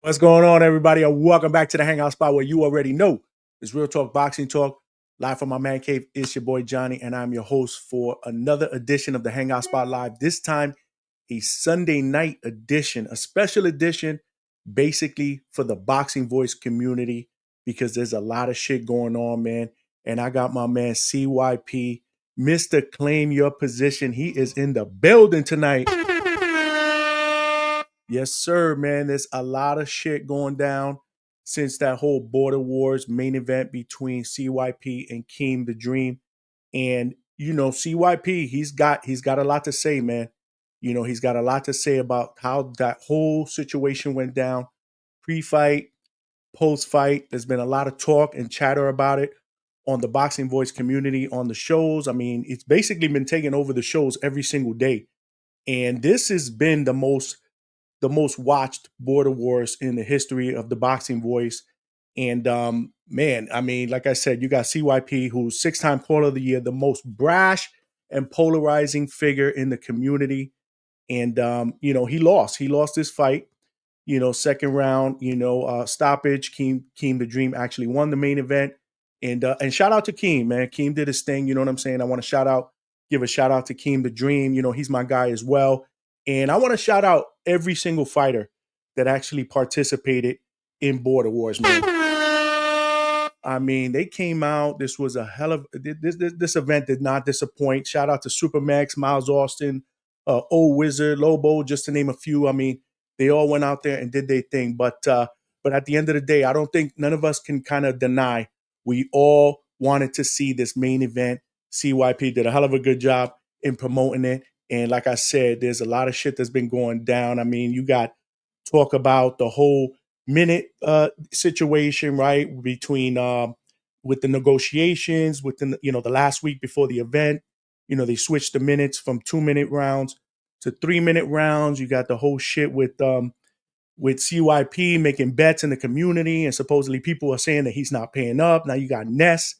What's going on, everybody? And welcome back to the Hangout Spot where you already know it's Real Talk Boxing Talk. Live from my man cave. It's your boy Johnny, and I'm your host for another edition of the Hangout Spot Live. This time, a Sunday night edition, a special edition, basically for the Boxing Voice community, because there's a lot of shit going on, man. And I got my man CYP, Mr. Claim Your Position. He is in the building tonight. Yes, sir, man. There's a lot of shit going down since that whole Border Wars main event between CYP and Keem the Dream. And CYP, he's got a lot to say, man. He's got a lot to say about how that whole situation went down, pre-fight, post-fight. There's been a lot of talk and chatter about it on the Boxing Voice community, on the shows. I mean, it's basically been taking over the shows every single day. And this has been the most watched Border Wars in the history of the Boxing Voice. And man, I mean, like I said, you got CYP, who's 6-time Caller of the Year, the most brash and polarizing figure in the community. And he lost. He lost this fight. Second round. Stoppage. Keem the Dream actually won the main event. And shout out to Keem, man. Keem did his thing. You know what I'm saying? I want to give a shout out to Keem the Dream. He's my guy as well. And I want to shout out every single fighter that actually participated in Border Wars, man. I mean, they came out. This was a hell of this event did not disappoint. Shout out to Supermax, Miles Austin, Old Wizard, Lobo, just to name a few. I mean, they all went out there and did their thing. But at the end of the day, I don't think none of us can kind of deny we all wanted to see this main event. CYP did a hell of a good job in promoting it. And like I said, there's a lot of shit that's been going down. I mean, you got talk about the whole minute situation, right? Between with the negotiations within the last week before the event. They switched the minutes from 2-minute rounds to 3-minute rounds. You got the whole shit with CYP making bets in the community, and supposedly people are saying that he's not paying up. Now you got Ness,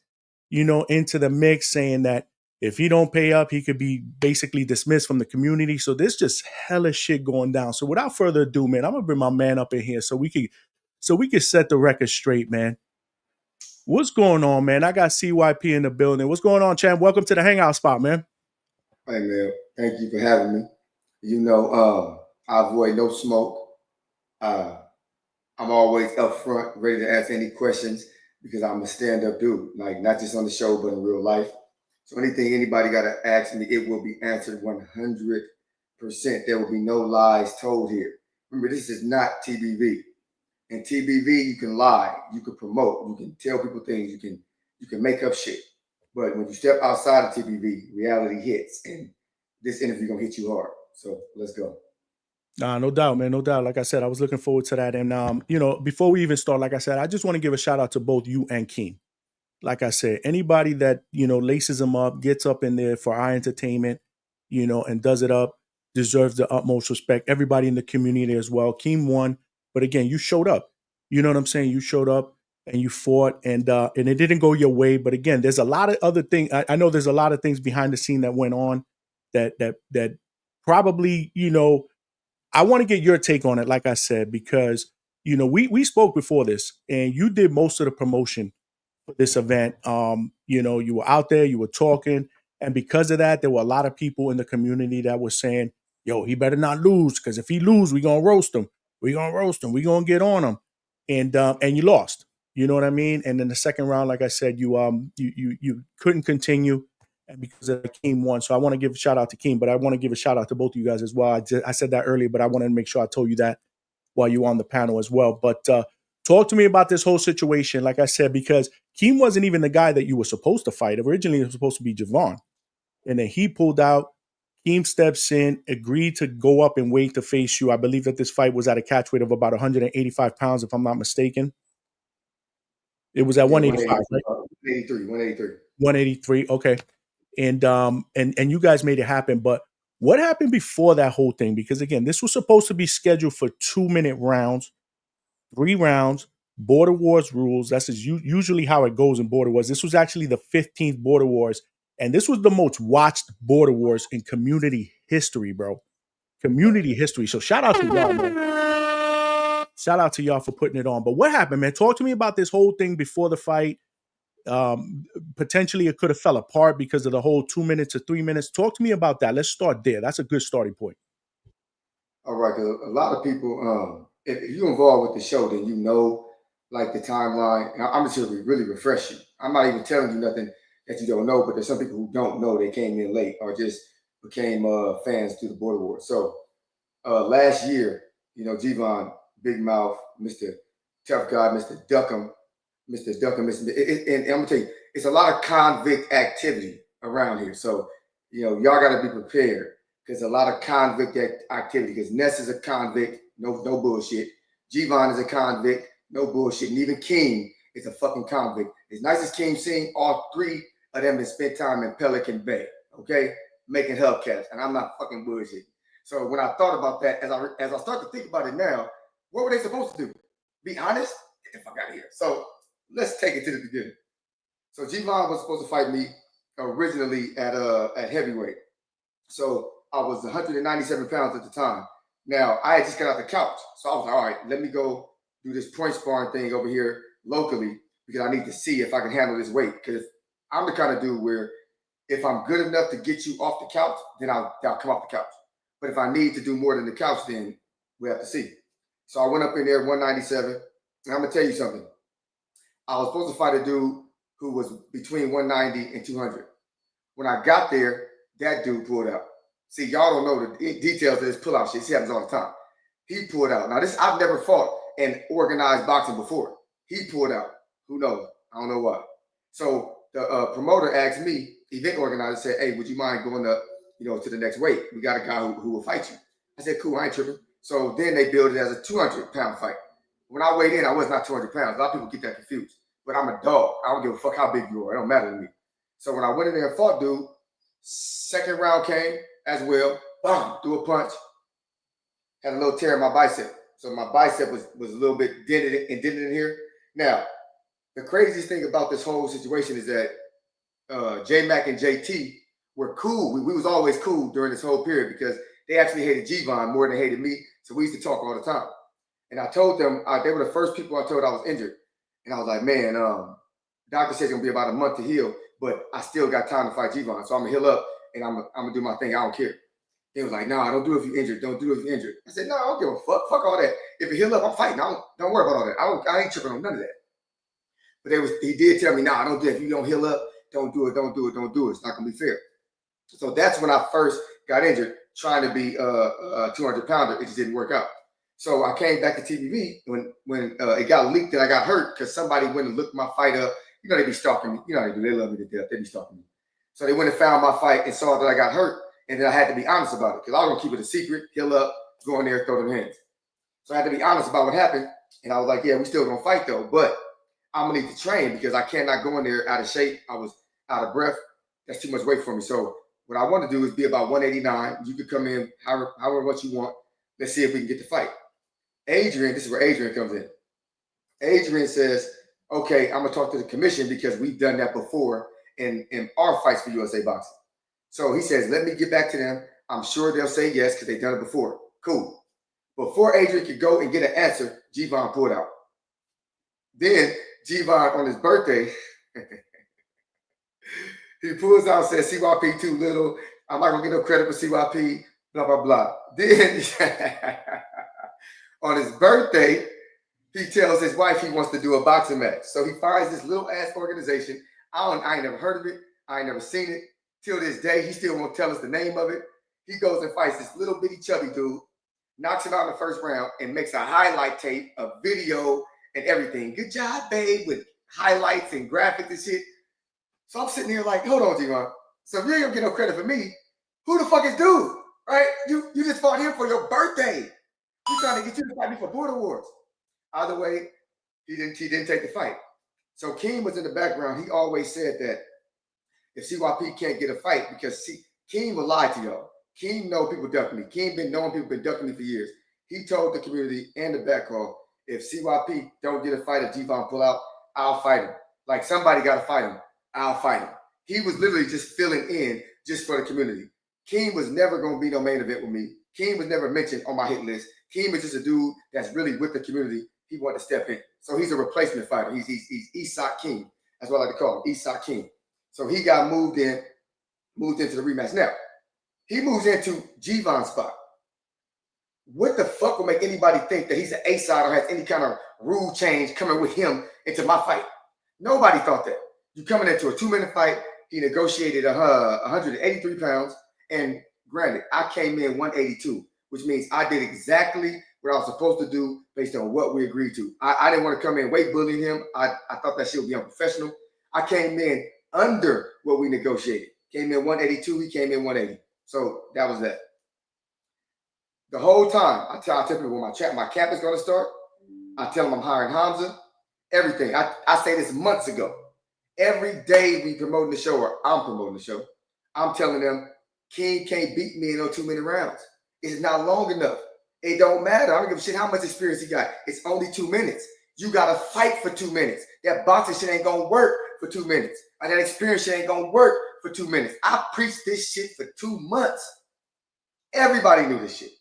into the mix, saying that if he don't pay up, he could be basically dismissed from the community. So there's just hella shit going down. So without further ado, man, I'm gonna bring my man up in here so we could set the record straight, man. What's going on, man? I got CYP in the building. What's going on, champ? Welcome to the Hangout Spot, man. Hey, man. Thank you for having me. I avoid no smoke. I'm always upfront, ready to answer any questions because I'm a stand-up dude, like not just on the show, but in real life. So anything anybody got to ask me, it will be answered 100%. There will be no lies told here. Remember, this is not TBV. In TBV, you can lie, you can promote, you can tell people things, you can make up shit. But when you step outside of TBV, reality hits, and this interview gonna hit you hard. So let's go. No doubt, man. No doubt. Like I said, I was looking forward to that. And before we even start, like I said, I just want to give a shout out to both you and Keem. Like I said, anybody that, laces them up, gets up in there for our entertainment, and does it up, deserves the utmost respect. Everybody in the community as well. Keem won. But again, you showed up. You know what I'm saying? You showed up and you fought, and it didn't go your way. But again, there's a lot of other things. I know there's a lot of things behind the scene that went on that probably, I want to get your take on it, like I said, because, we spoke before this and you did most of the promotion for this event. You were out there, you were talking. And because of that, there were a lot of people in the community that were saying, yo, he better not lose, because if he lose, we're going to roast him. We're going to roast him. We're going to get on him. And you lost. You know what I mean? And in the second round, like I said, you couldn't continue. And because of Keem won. So I want to give a shout out to Keem, but I want to give a shout out to both of you guys as well. I said that earlier, but I wanted to make sure I told you that while you were on the panel as well. But talk to me about this whole situation, like I said, because Keem wasn't even the guy that you were supposed to fight. Originally, it was supposed to be Javon. And then he pulled out. Keem steps in, agreed to go up and weight to face you. I believe that this fight was at a catch weight of about 185 pounds, if I'm not mistaken. It was at 185, right? 183. 183, okay. And you guys made it happen. But what happened before that whole thing? Because again, this was supposed to be scheduled for 2-minute rounds, 3 rounds, Border Wars rules. That's usually how it goes in Border Wars. This was actually the 15th Border Wars. And this was the most watched Border Wars in community history, bro. Community history. So shout out to y'all, man. Shout out to y'all for putting it on. But what happened, man? Talk to me about this whole thing before the fight. Potentially it could have fell apart because of the whole 2 minutes or 3 minutes. Talk to me about that. Let's start there. That's a good starting point. All right, because a lot of people, if you're involved with the show, then you know, like the timeline. And I'm just here to really refresh you. I'm not even telling you nothing that you don't know, but there's some people who don't know they came in late or just became fans through the Border War. So last year, Javon, Big Mouth, Mr. Tough Guy, Mr. Duckham, and I'm gonna tell you, it's a lot of convict activity around here. So, y'all got to be prepared because a lot of convict activity. Because Ness is a convict, no bullshit. Javon is a convict, no bullshit. And even King is a fucking convict. As nice as King seemed, all three of them have spent time in Pelican Bay, okay, making hubcaps, and I'm not fucking bullshit. So when I thought about that, as I start to think about it now, what were they supposed to do? Be honest? Get the fuck out of here. So let's take it to the beginning. So Javon was supposed to fight me originally at heavyweight. So I was 197 pounds at the time. Now I had just got out the couch, so I was like, all right, let me go do this point sparring thing over here locally because I need to see if I can handle this weight. Because I'm the kind of dude where if I'm good enough to get you off the couch, then I'll come off the couch. But if I need to do more than the couch, then we have to see. So I went up in there 197, and I'm gonna tell you something. I was supposed to fight a dude who was between 190 and 200. When I got there, that dude pulled out. See, y'all don't know the details of this pullout shit. This happens all the time. He pulled out. Now, this I've never fought in organized boxing before. He pulled out. Who knows? I don't know why. So the promoter asked me, event organizer said, "Hey, would you mind going up, to the next weight? We got a guy who will fight you." I said, "Cool, I ain't tripping." So then they built it as a 200-pound fight. When I weighed in, I was not 200 pounds. A lot of people get that confused. But I'm a dog. I don't give a fuck how big you are. It don't matter to me. So when I went in there and fought dude, second round came as well. Boom, threw a punch. Had a little tear in my bicep. So my bicep was a little bit dented in here. Now, the craziest thing about this whole situation is that J-Mac and JT were cool. We was always cool during this whole period because they actually hated Javon more than they hated me. So we used to talk all the time. And I told them, they were the first people I told I was injured. And I was like, man, doctor says it's going to be about a month to heal, but I still got time to fight Javon. So I'm going to heal up and I'm going to do my thing. I don't care. They was like, nah, don't do it if you're injured. Don't do it if you're injured. I said, no, I don't give a fuck. Fuck all that. If you heal up, I'm fighting. Don't worry about all that. I ain't tripping on none of that. But he did tell me, nah, don't do it. If you don't heal up, don't do it. Don't do it. Don't do it. It's not going to be fair. So that's when I first got injured, trying to be a 200-pounder. It just didn't work out. So I came back to TBV when it got leaked that I got hurt because somebody went and looked my fight up. They be stalking me. How they do. They love me to death. They be stalking me. So they went and found my fight and saw that I got hurt. And then I had to be honest about it because I was going to keep it a secret, heal up, go in there, throw them hands. So I had to be honest about what happened. And I was like, yeah, we still going to fight though. But I'm going to need to train because I cannot go in there out of shape. I was out of breath. That's too much weight for me. So what I want to do is be about 189. You could come in however much you want. Let's see if we can get the fight. Adrian, this is where Adrian comes in. Adrian says, okay, I'm going to talk to the commission because we've done that before in our fights for USA Boxing. So he says, let me get back to them. I'm sure they'll say yes because they've done it before. Cool. Before Adrian could go and get an answer, Javon pulled out. Then Javon, on his birthday, he pulls out and says, CYP too little. I'm not going to get no credit for CYP, blah, blah, blah. Then on his birthday, he tells his wife he wants to do a boxing match. So he finds this little ass organization. I ain't never heard of it. I ain't never seen it. Till this day, he still won't tell us the name of it. He goes and fights this little bitty chubby dude, knocks him out in the first round, and makes a highlight tape, a video, and everything. Good job, babe, with highlights and graphics and shit. So I'm sitting here like, hold on, Javon. So if you ain't gonna get no credit for me, who the fuck is dude? Right? You just fought him for your birthday. He's trying to get you to fight me for Border Wars. Either way, he didn't take the fight. So Keem was in the background. He always said that if CYP can't get a fight, because Keem will lie to y'all. Keem know people ducking me. Keem been knowing people been ducking me for years. He told the community and the back call, if CYP don't get a fight, if Javon pull out, I'll fight him. Like somebody got to fight him. I'll fight him. He was literally just filling in just for the community. Keem was never going to be no main event with me. Keem was never mentioned on my hit list. Keem is just a dude that's really with the community. He wanted to step in. So he's a replacement fighter. He's Eastside King. That's what I like to call him, Eastside King. So he got moved into the rematch. Now, he moves into G-Von's spot. What the fuck will make anybody think that he's an A-side or has any kind of rule change coming with him into my fight? Nobody thought that. You coming into a 2-minute fight. He negotiated 183 pounds. And granted, I came in 182, which means I did exactly what I was supposed to do based on what we agreed to. I didn't want to come in weight bullying him. I thought that shit would be unprofessional. I came in under what we negotiated. Came in 182. He came in 180. So that was that. The whole time, I tell people when my camp is going to start, I tell them I'm hiring Hamza, everything. I say this months ago. Every day we promoting the show, or I'm promoting the show, I'm telling them, King can't beat me in no 2-minute rounds. It's not long enough. It don't matter. I don't give a shit how much experience he got. It's only 2 minutes. You got to fight for 2 minutes. That boxing shit ain't going to work for 2 minutes. And that experience shit ain't going to work for 2 minutes. I preached this shit for 2 months. Everybody knew this shit.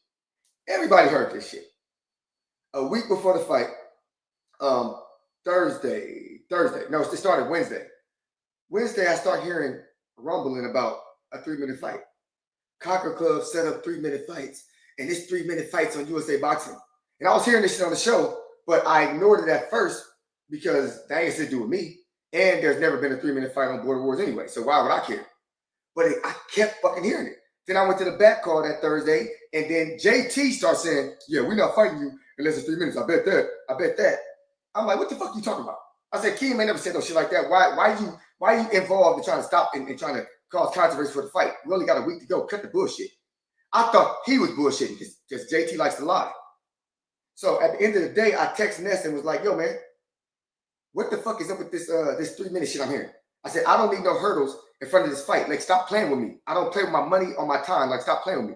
Everybody heard this shit. A week before the fight, Thursday. No, it started Wednesday. Wednesday, I start hearing rumbling about a 3-minute fight. Cocker Club set up 3-minute fights, and it's 3-minute fights on USA Boxing. And I was hearing this shit on the show, but I ignored it at first because that ain't shit to do with me. And there's never been a 3-minute fight on Border Wars anyway, so why would I care? But I kept fucking hearing it. Then I went to the back call that Thursday, and then JT starts saying, yeah, we're not fighting you unless it's 3 minutes. I bet that. I'm like, what the fuck are you talking about? I said, Keem ain't never said no shit like that. Why are you involved in trying to stop and trying to cause controversy for the fight? We only got a week to go. Cut the bullshit. I thought he was bullshitting because JT likes to lie. So at the end of the day, I texted Ness and was like, yo, man, what the fuck is up with this 3-minute shit I'm hearing? I said, I don't need no hurdles in front of this fight. Like, stop playing with me. I don't play with my money or my time. Like, stop playing with me.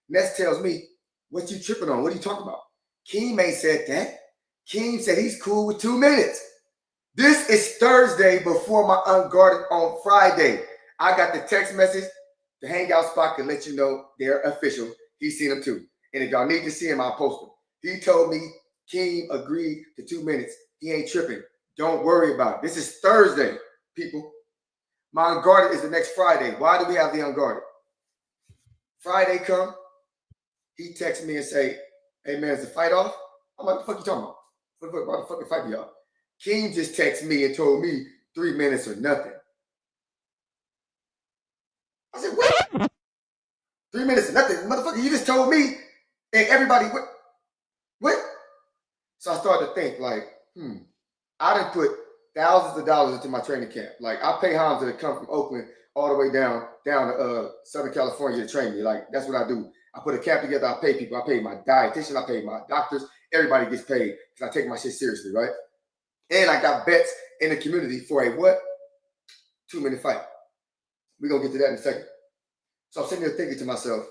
Ness tells me, what you tripping on? What are you talking about? Keem ain't said that. Keem said he's cool with 2 minutes. This is Thursday before my unguarded on Friday. I got the text message. The hangout spot can let you know they're official. He's seen them too. And if y'all need to see him, I'll post them. He told me Keem agreed to 2 minutes. He ain't tripping. Don't worry about it. This is Thursday, people. My unguarded is the next Friday. Why do we have the unguarded? Friday come, he texts me and say, hey man, is the fight off? I'm like, what the fuck you talking about? What the fucking fight be off? Keem just texted me and told me 3 minutes or nothing. I said, what? 3 minutes or nothing? Motherfucker, you just told me and everybody, what? So I started to think like, I done put thousands of dollars into my training camp. Like, I pay Hamza to come from Oakland all the way down to Southern California to train me. Like, that's what I do. I put a camp together. I pay people. I pay my dietitian. I pay my doctors. Everybody gets paid because I take my shit seriously, right? And I got bets in the community for a what? 2-minute fight. We're going to get to that in a second. So I'm sitting there thinking to myself,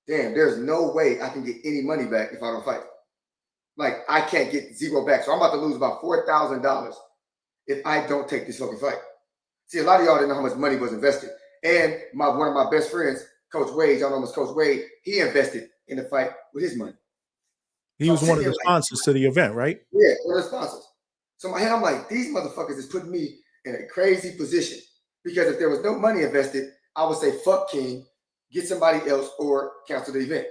damn, there's no way I can get any money back if I don't fight. Like, I can't get zero back. So I'm about to lose about $4,000 if I don't take this fucking fight. See, a lot of y'all didn't know how much money was invested. And one of my best friends, Coach Wade, y'all know him as Coach Wade, he invested in the fight with his money. He was one of the sponsors to the event, right? Yeah, one of the sponsors. So in my head, I'm like, these motherfuckers is putting me in a crazy position. Because if there was no money invested, I would say, fuck King, get somebody else, or cancel the event.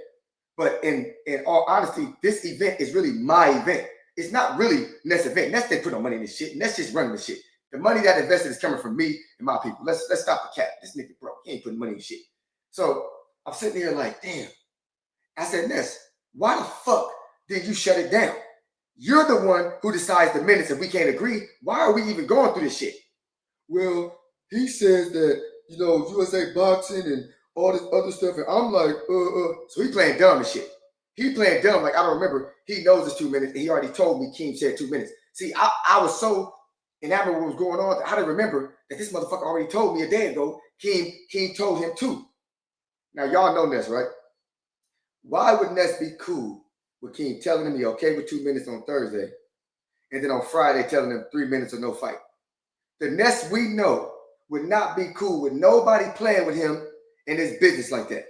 But in all honesty, this event is really my event. It's not really Ness' event. Ness didn't put no money in this shit. Ness just running the shit. The money that invested is coming from me and my people. Let's stop the cap. This nigga broke. He ain't putting money in shit. So I'm sitting here like, damn. I said, Ness, why the fuck did you shut it down? You're the one who decides the minutes. If we can't agree, why are we even going through this shit? Well, he says that, USA Boxing and all this other stuff. And I'm like, So he playing dumb and shit. He playing dumb. Like, I don't remember. He knows it's 2 minutes. And he already told me Keem said 2 minutes. See, I was so enamored with what was going on. I didn't remember that this motherfucker already told me a day ago. Keem told him too. Now, y'all know Ness, right? Why would Ness be cool with Keem telling him he okay with 2 minutes on Thursday, and then on Friday telling him 3 minutes or no fight? The Ness we know would not be cool with nobody playing with him in his business like that.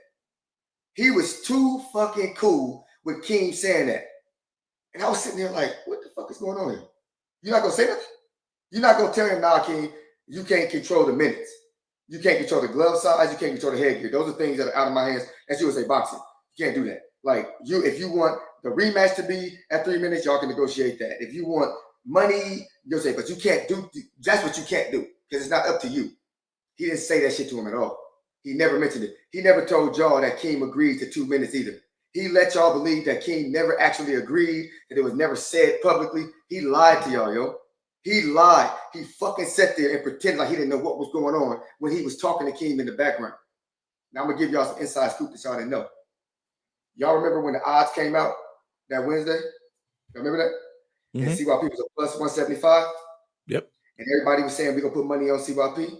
He was too fucking cool with Keem saying that. And I was sitting there like, what the fuck is going on here? You're not gonna say nothing? You're not gonna tell him, nah, Keem, you can't control the minutes. You can't control the glove size, you can't control the headgear. Those are things that are out of my hands. That's USA boxing. You can't do that. Like if you want the rematch to be at 3 minutes, y'all can negotiate that. If you want money, you'll say, but you can't do that's what you can't do, because it's not up to you. He didn't say that shit to him at all. He never mentioned it. He never told y'all that Keem agreed to 2 minutes either. He let y'all believe that Keem never actually agreed, that it was never said publicly. He lied to y'all, yo. He lied. He fucking sat there and pretended like he didn't know what was going on when he was talking to Keem in the background. Now I'm gonna give y'all some inside scoop that y'all didn't know. Y'all remember when the odds came out that Wednesday? Y'all remember that? And CYP was a plus 175? Yep. And everybody was saying we're gonna put money on CYP.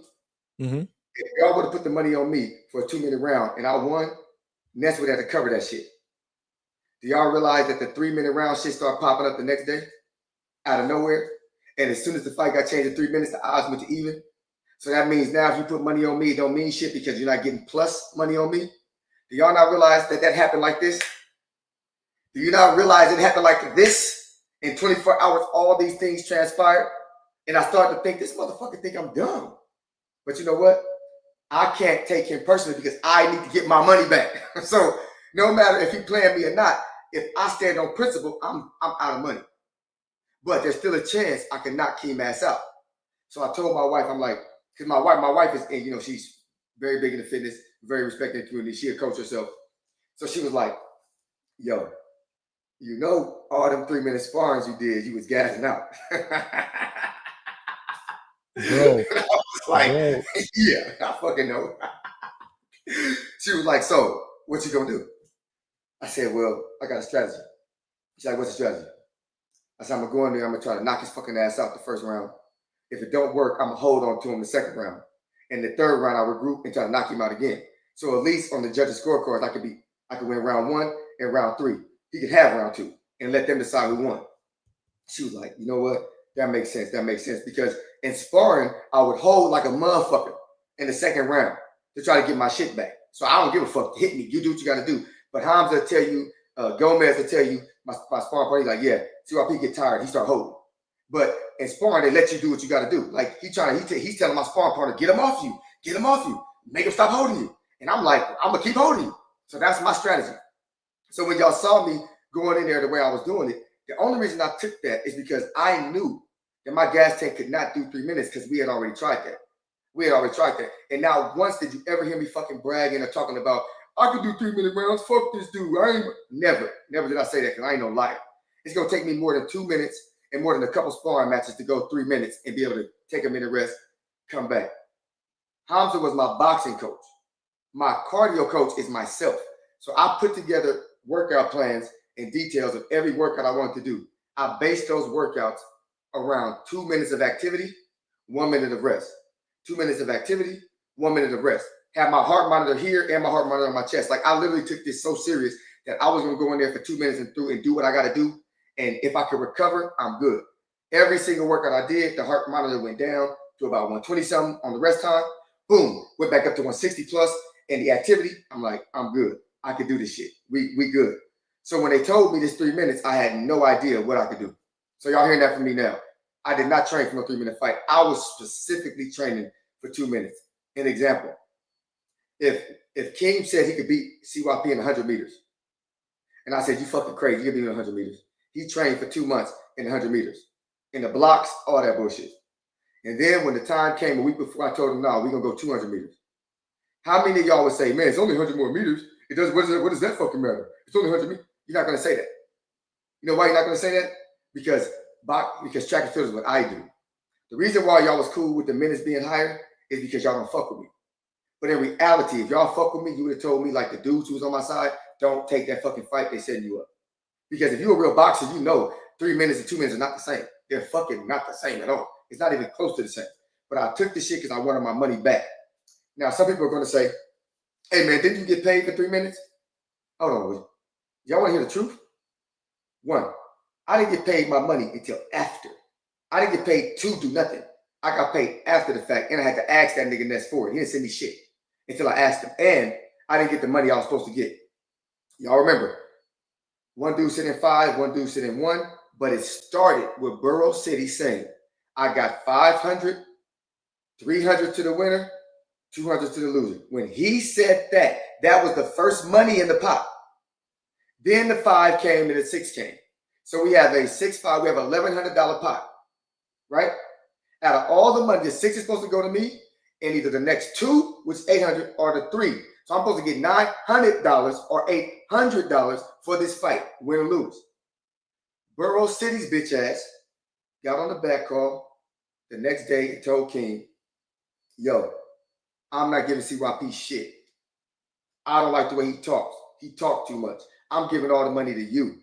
If y'all would have put the money on me for a 2-minute round and I won, Ness would have to cover that shit. Do y'all realize that the 3-minute round shit started popping up the next day out of nowhere? And as soon as the fight got changed to 3 minutes, the odds went to even. So that means now if you put money on me, it don't mean shit because you're not getting plus money on me. Do y'all not realize that happened like this? Do you not realize it happened like this? In 24 hours, all these things transpired. And I started to think, this motherfucker think I'm dumb. But you know what? I can't take him personally because I need to get my money back. So no matter if he playing me or not, if I stand on principle, I'm out of money. But there's still a chance I can knock Keem ass out. So I told my wife, I'm like, because my wife is, and you know, she's very big into fitness, very respected in the community. She a coach herself. So she was like, yo, you know, all them 3-minute sparrings you did, you was gassing out. Bro. I was like, bro. Yeah, I fucking know. She was like, so what you gonna do? I said, well, I got a strategy. She's like, what's the strategy? I said, I'm gonna go in there, I'm gonna try to knock his fucking ass out the first round. If it don't work, I'm gonna hold on to him the second round. And the third round, I'll regroup and try to knock him out again. So at least on the judges' scorecards, I could win round 1 and round 3. He could have round 2 and let them decide who won. She was like, you know what? That makes sense. That makes sense. Because in sparring, I would hold like a motherfucker in the second round to try to get my shit back. So I don't give a fuck. Hit me. You do what you got to do. But Hamza will tell you, Gomez will tell you, my sparring partner, like, yeah, CYP get tired. He start holding. But in sparring, they let you do what you got to do. Like he's telling my sparring partner, get him off you. Get him off you. Make him stop holding you. And I'm like, I'm going to keep holding you. So that's my strategy. So when y'all saw me going in there the way I was doing it, the only reason I took that is because I knew that my gas tank could not do 3 minutes because we had already tried that. And now once did you ever hear me fucking bragging or talking about, I could do 3-minute rounds, fuck this dude. Never did I say that because I ain't no liar. It's going to take me more than 2 minutes and more than a couple sparring matches to go 3 minutes and be able to take a minute rest, come back. Hamza was my boxing coach. My cardio coach is myself. So I put together workout plans and details of every workout I wanted to do. I based those workouts around 2 minutes of activity, 1 minute of rest. 2 minutes of activity, 1 minute of rest. Have my heart monitor here and my heart monitor on my chest. Like I literally took this so serious that I was gonna go in there for 2 minutes and do what I gotta do. And if I could recover, I'm good. Every single workout I did, the heart monitor went down to about 120 something on the rest time. Boom, went back up to 160 plus. And the activity, I'm like, I'm good. I could do this shit. We good. So when they told me this 3 minutes, I had no idea what I could do. So y'all hearing that from me now. I did not train for no 3-minute fight. I was specifically training for 2 minutes. An example, if Keem said he could beat CYP in 100 meters, and I said, you fucking crazy, you can beat him in 100 meters. He trained for 2 months in 100 meters. In the blocks, all that bullshit. And then when the time came a week before, I told him, no, we're going to go 200 meters. How many of y'all would say, man, it's only 100 more meters. It does. What does that fucking matter? It's only 100 meters. You're not going to say that. You know why you're not going to say that? Because track and field is what I do. The reason why y'all was cool with the minutes being higher is because y'all don't fuck with me. But in reality, if y'all fuck with me, you would have told me, like the dudes who was on my side, don't take that fucking fight. They setting you up. Because if you're a real boxer, you know 3 minutes and 2 minutes are not the same. They're fucking not the same at all. It's not even close to the same. But I took this shit because I wanted my money back. Now, some people are going to say, hey, man, didn't you get paid for 3 minutes? Hold on. Y'all want to hear the truth? 1, I didn't get paid my money until after. I didn't get paid to do nothing. I got paid after the fact, and I had to ask that nigga Ness for it. He didn't send me shit until I asked him. And I didn't get the money I was supposed to get. Y'all remember, one dude sitting 5, one dude sitting 1, but it started with Borough City saying, I got 500, 300 to the winner, 200 to the loser. When he said that, that was the first money in the pot. Then the 5 came and the 6 came. So we have a 6-5, we have $1,100 pot, right? Out of all the money, the 6 is supposed to go to me, and either the next 2, which is 800, or the 3. So I'm supposed to get $900 or $800 for this fight, win or lose. Borough City's bitch ass got on the back call the next day and told King, yo, I'm not giving CYP shit. I don't like the way he talks. He talked too much. I'm giving all the money to you.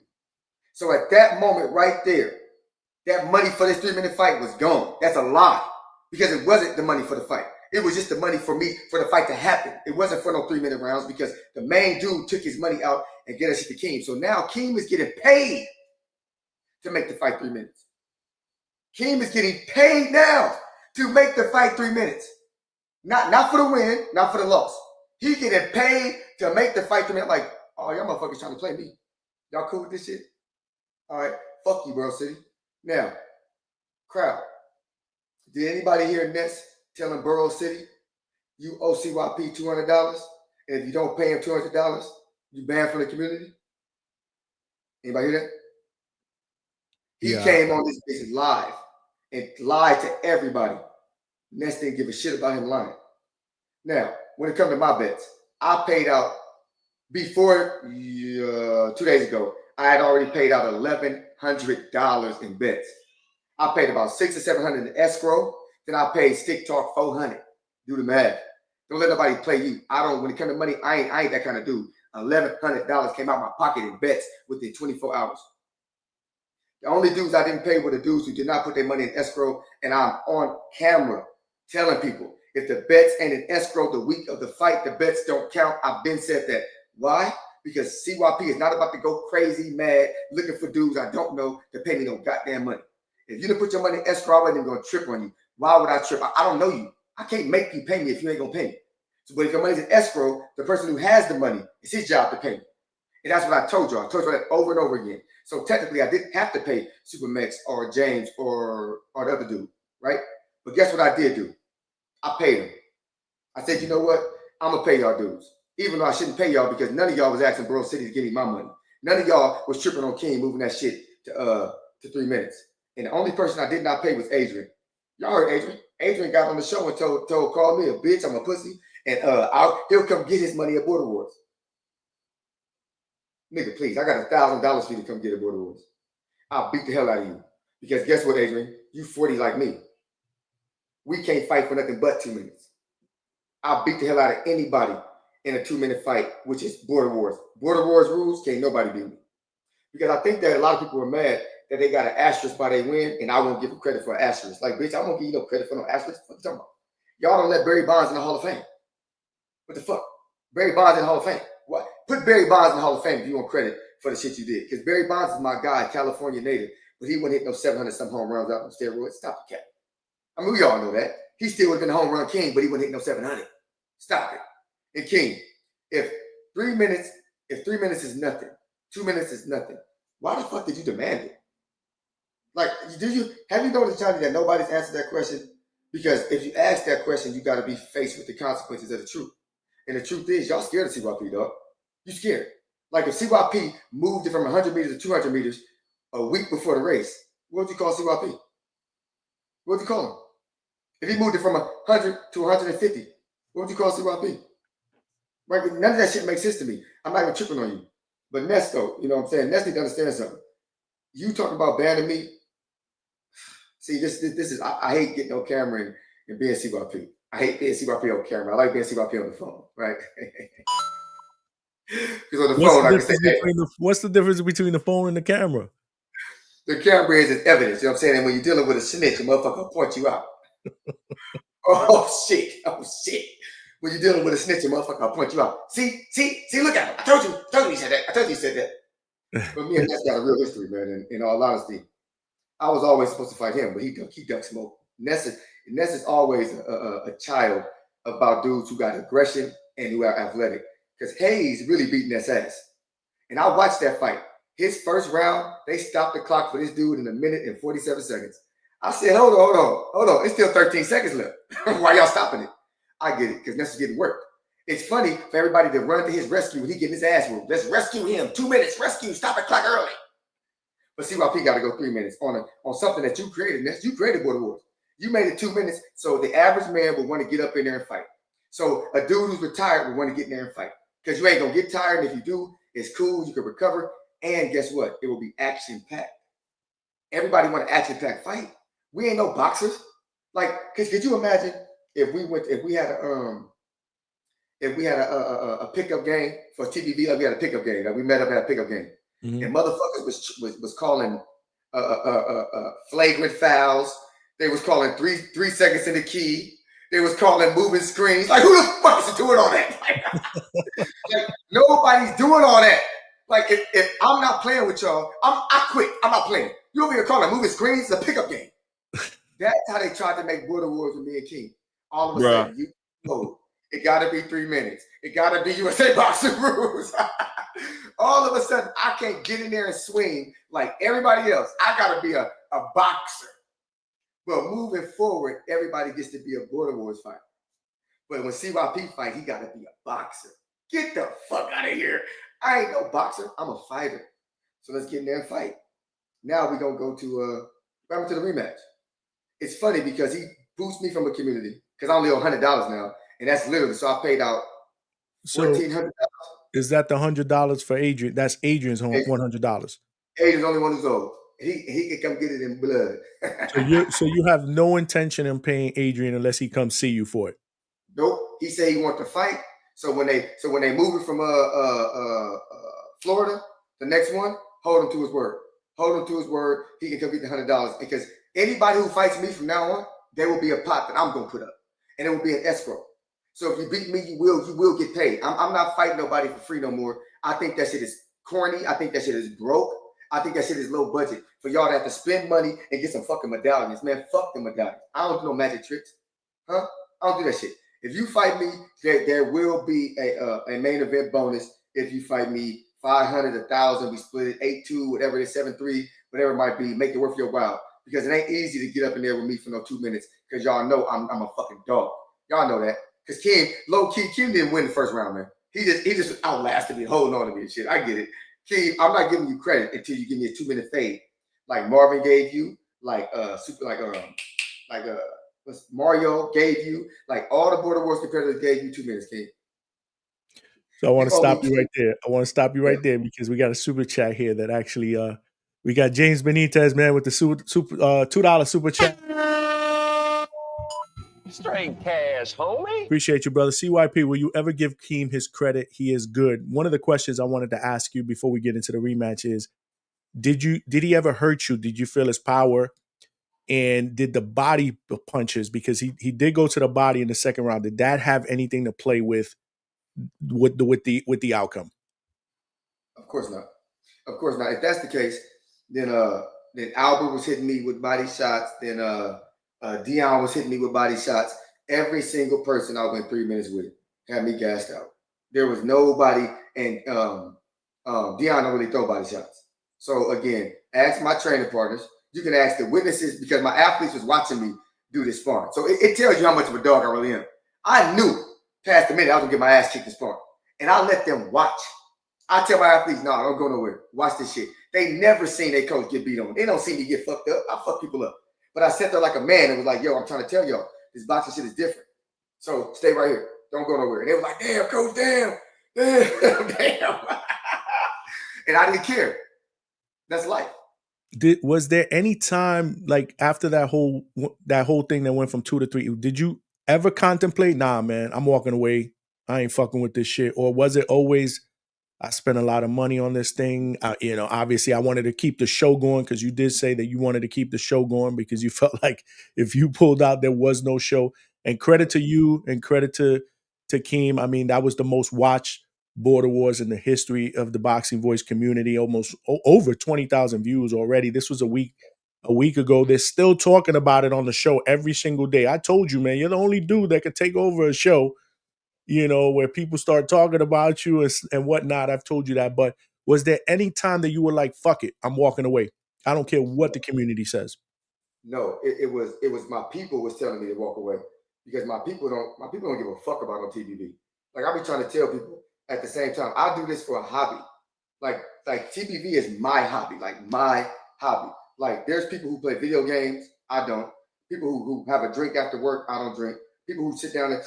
So at that moment right there, that money for this 3-minute fight was gone. That's a lie, because it wasn't the money for the fight. It was just the money for me for the fight to happen. It wasn't for no 3-minute rounds, because the main dude took his money out and get us to Keem. So now Keem is getting paid to make the fight 3 minutes. Keem is getting paid now to make the fight 3 minutes. Not for the win, not for the loss. He getting paid to make the fight 3 minutes. Like, oh, y'all motherfuckers trying to play me. Y'all cool with this shit? All right, fuck you, Borough City. Now, crowd, did anybody hear Ness telling Borough City, you owe CYP $200, and if you don't pay him $200, you banned from the community? Anybody hear that? He came on this bitch live and lied to everybody. Ness didn't give a shit about him lying. Now, when it comes to my bets, I paid out before 2 days ago. I had already paid out $1,100 in bets. I paid about $600 or $700 in escrow. Then I paid Stick Talk $400. Do the math. Don't let nobody play you. I don't. When it comes to money, I ain't that kind of dude. $1,100 came out my pocket in bets within 24 hours. The only dudes I didn't pay were the dudes who did not put their money in escrow, and I'm on camera telling people, if the bets ain't in escrow the week of the fight, the bets don't count. I've been said that. Why? Because CYP is not about to go crazy, mad, looking for dudes I don't know to pay me no goddamn money. If you didn't put your money in escrow, I wasn't even going to trip on you. Why would I trip? I don't know you. I can't make you pay me if you ain't going to pay me. So, but if your money's in escrow, the person who has the money, it's his job to pay me. And that's what I told y'all. I told y'all that over and over again. So technically, I didn't have to pay Supermax or James or the other dude, right? But guess what I did do? I paid him. I said, you know what? I'm going to pay y'all dudes. Even though I shouldn't pay y'all, because none of y'all was asking Borough City to give me my money. None of y'all was tripping on King moving that shit to 3 minutes. And the only person I did not pay was Adrian. Y'all heard Adrian. Adrian got on the show and called me a bitch, I'm a pussy, and he'll come get his money at Border Wars. Nigga, please, I got $1,000 for you to come get at Border Wars. I'll beat the hell out of you. Because guess what, Adrian? You 40 like me. We can't fight for nothing but 2 minutes. I'll beat the hell out of anybody in a 2-minute fight, which is Border Wars. Border Wars rules, can't nobody beat me. Because I think that a lot of people are mad that they got an asterisk by they win, and I won't give them credit for an asterisk. Like, bitch, I won't give you no credit for no asterisk. What you talking about? Y'all don't let Barry Bonds in the Hall of Fame. What the fuck? Barry Bonds in the Hall of Fame. What? Put Barry Bonds in the Hall of Fame if you want credit for the shit you did. Because Barry Bonds is my guy, California native, but he wouldn't hit no 700-some home runs out on steroids. Stop the cat. I mean, we all know that. He still would have been the home run king, but he wouldn't hit no 700. Stop it. And King, if 3 minutes is nothing, 2 minutes is nothing, why the fuck did you demand it? Like, have you noticed, Johnny, that nobody's answered that question? Because if you ask that question, you got to be faced with the consequences of the truth. And the truth is, y'all scared of CYP, dog. You scared. Like, if CYP moved it from 100 meters to 200 meters a week before the race, what would you call CYP? What would you call him? If he moved it from 100 to 150, what would you call CYP? Right? None of that shit makes sense to me. I'm not even tripping on you. But Ness, though, you know what I'm saying? Ness need to understand something. You talk about banning me. See, this is, I hate getting on camera and being CYP. I hate being CYP on camera. I like being CYP on the phone, right? Because on the phone, I can say, what's the difference between the phone and the camera? The camera is evidence, you know what I'm saying? And when you're dealing with a snitch, a motherfucker will point you out. Oh, shit. When you're dealing with a snitch, a motherfucker will point you out. See, look at him. I told you he said that. I told you he said that. But me and Ness got a real history, man, in all honesty. I was always supposed to fight him, but he ducked smoke. Ness is always a child about dudes who got aggression and who are athletic. Because Hayes really beat Ness ass. And I watched that fight. His first round, they stopped the clock for this dude in 1 minute and 47 seconds. I said, hold on. It's still 13 seconds left. Why y'all stopping it? I get it, because Ness's getting worked. It's funny for everybody to run to his rescue when he getting his ass whooped. Let's rescue him. 2 minutes, rescue, stop the clock early. But CYP got to go 3 minutes on something that you created. Ness. You created Border Wars. You made it 2 minutes, so the average man would want to get up in there and fight. So a dude who's retired would want to get in there and fight, because you ain't going to get tired. And if you do, it's cool. You can recover. And guess what? It will be action-packed. Everybody want an action-packed fight. We ain't no boxers. Like, cause could you imagine if we had a pickup game for TBV? Like we had a pickup game. Like we met up at a pickup game, and motherfuckers was calling flagrant fouls. They was calling three seconds in the key. They was calling moving screens. Like, who the fuck is doing all that? Like, nobody's doing all that. Like, if I'm not playing with y'all, I quit. I'm not playing. You over here calling moving screens? It's a pickup game. That's how they tried to make Border Wars with me and King. All of a sudden, you know, it got to be 3 minutes. It got to be USA boxing rules. All of a sudden, I can't get in there and swing like everybody else. I got to be a boxer. But moving forward, everybody gets to be a Border Wars fighter. But when CYP fight, he got to be a boxer. Get the fuck out of here. I ain't no boxer. I'm a fighter. So let's get in there and fight. Now we're going to go to the rematch. It's funny because he boosted me from a community, because I only owe $100 now. And that's literally, so I paid out $1,400. Is that the $100 for Adrian? That's Adrian's $100. Adrian's the only one who's owed. He can come get it in blood. So you have no intention in paying Adrian unless he comes see you for it. Nope. He said he wants to fight. So when they move it from Florida, the next one, hold him to his word. Hold him to his word. He can come get the $100, because anybody who fights me from now on, there will be a pot that I'm gonna put up, and it will be an escrow. So if you beat me, you will get paid. I'm not fighting nobody for free no more. I think that shit is corny. I think that shit is broke. I think that shit is low budget for y'all to have to spend money and get some fucking medallions. Man, fuck the medallions. I don't do no magic tricks. Huh? I don't do that shit. If you fight me, there will be a main event bonus. If you fight me, 500, 1,000, we split it 8-2, whatever it is, 7-3, whatever it might be. Make it worth your while, because it ain't easy to get up in there with me for no 2 minutes, because y'all know I'm a fucking dog. Y'all know that. Because Kim didn't win the first round, man. He just outlasted me, holding on to me and shit. I get it. Kim, I'm not giving you credit until you give me a 2-minute fade, like Marvin gave you, like Mario gave you, like all the Border Wars competitors gave you 2 minutes, Kim. So I want to stop you right there. I want to stop you right there, because we got a super chat here that actually we got James Benitez, man, with the $2 super chat. Straight cash, homie. Appreciate you, brother. CYP, will you ever give Keem his credit? He is good. One of the questions I wanted to ask you before we get into the rematch is, did he ever hurt you? Did you feel his power? And did the body punches, because he did go to the body in the second round, did that have anything to play with the outcome? Of course not. Of course not. If that's the case, then Albert was hitting me with body shots. Then Dion was hitting me with body shots. Every single person I went 3 minutes with had me gassed out. There was nobody, and Dion don't really throw body shots. So again, ask my training partners. You can ask the witnesses, because my athletes was watching me do this sparring. So it tells you how much of a dog I really am. I knew past the minute I was gonna get my ass kicked in sparring, and I let them watch. I tell my athletes, no, don't go nowhere. Watch this shit. They never seen their coach get beat on. They don't see me get fucked up. I fuck people up. But I sat there like a man and was like, yo, I'm trying to tell y'all, this boxing shit is different. So stay right here. Don't go nowhere. And they were like, damn, coach, damn. And I didn't care. That's life. Was there any time, like after that whole thing that went from 2 to 3, did you ever contemplate, nah, man, I'm walking away, I ain't fucking with this shit? Or was it always, I spent a lot of money on this thing, obviously I wanted to keep the show going, because you did say that you wanted to keep the show going because you felt like if you pulled out, there was no show? And credit to you and credit to Keem. I mean, that was the most watched Border Wars in the history of the Boxing Voice community, almost over 20,000 views already. This was a week ago. They're still talking about it on the show every single day. I told you, man, you're the only dude that could take over a show, where people start talking about you and whatnot. I've told you that. But Was there any time that you were like, fuck it, I'm walking away? I don't care what the community says. No, it was my people was telling me to walk away because my people don't give a fuck about no TBV. Like I be trying to tell people at the same time, I do this for a hobby. Like TBV is my hobby, like my hobby. Like there's people who play video games, I don't. People who have a drink after work, I don't drink. People who sit down and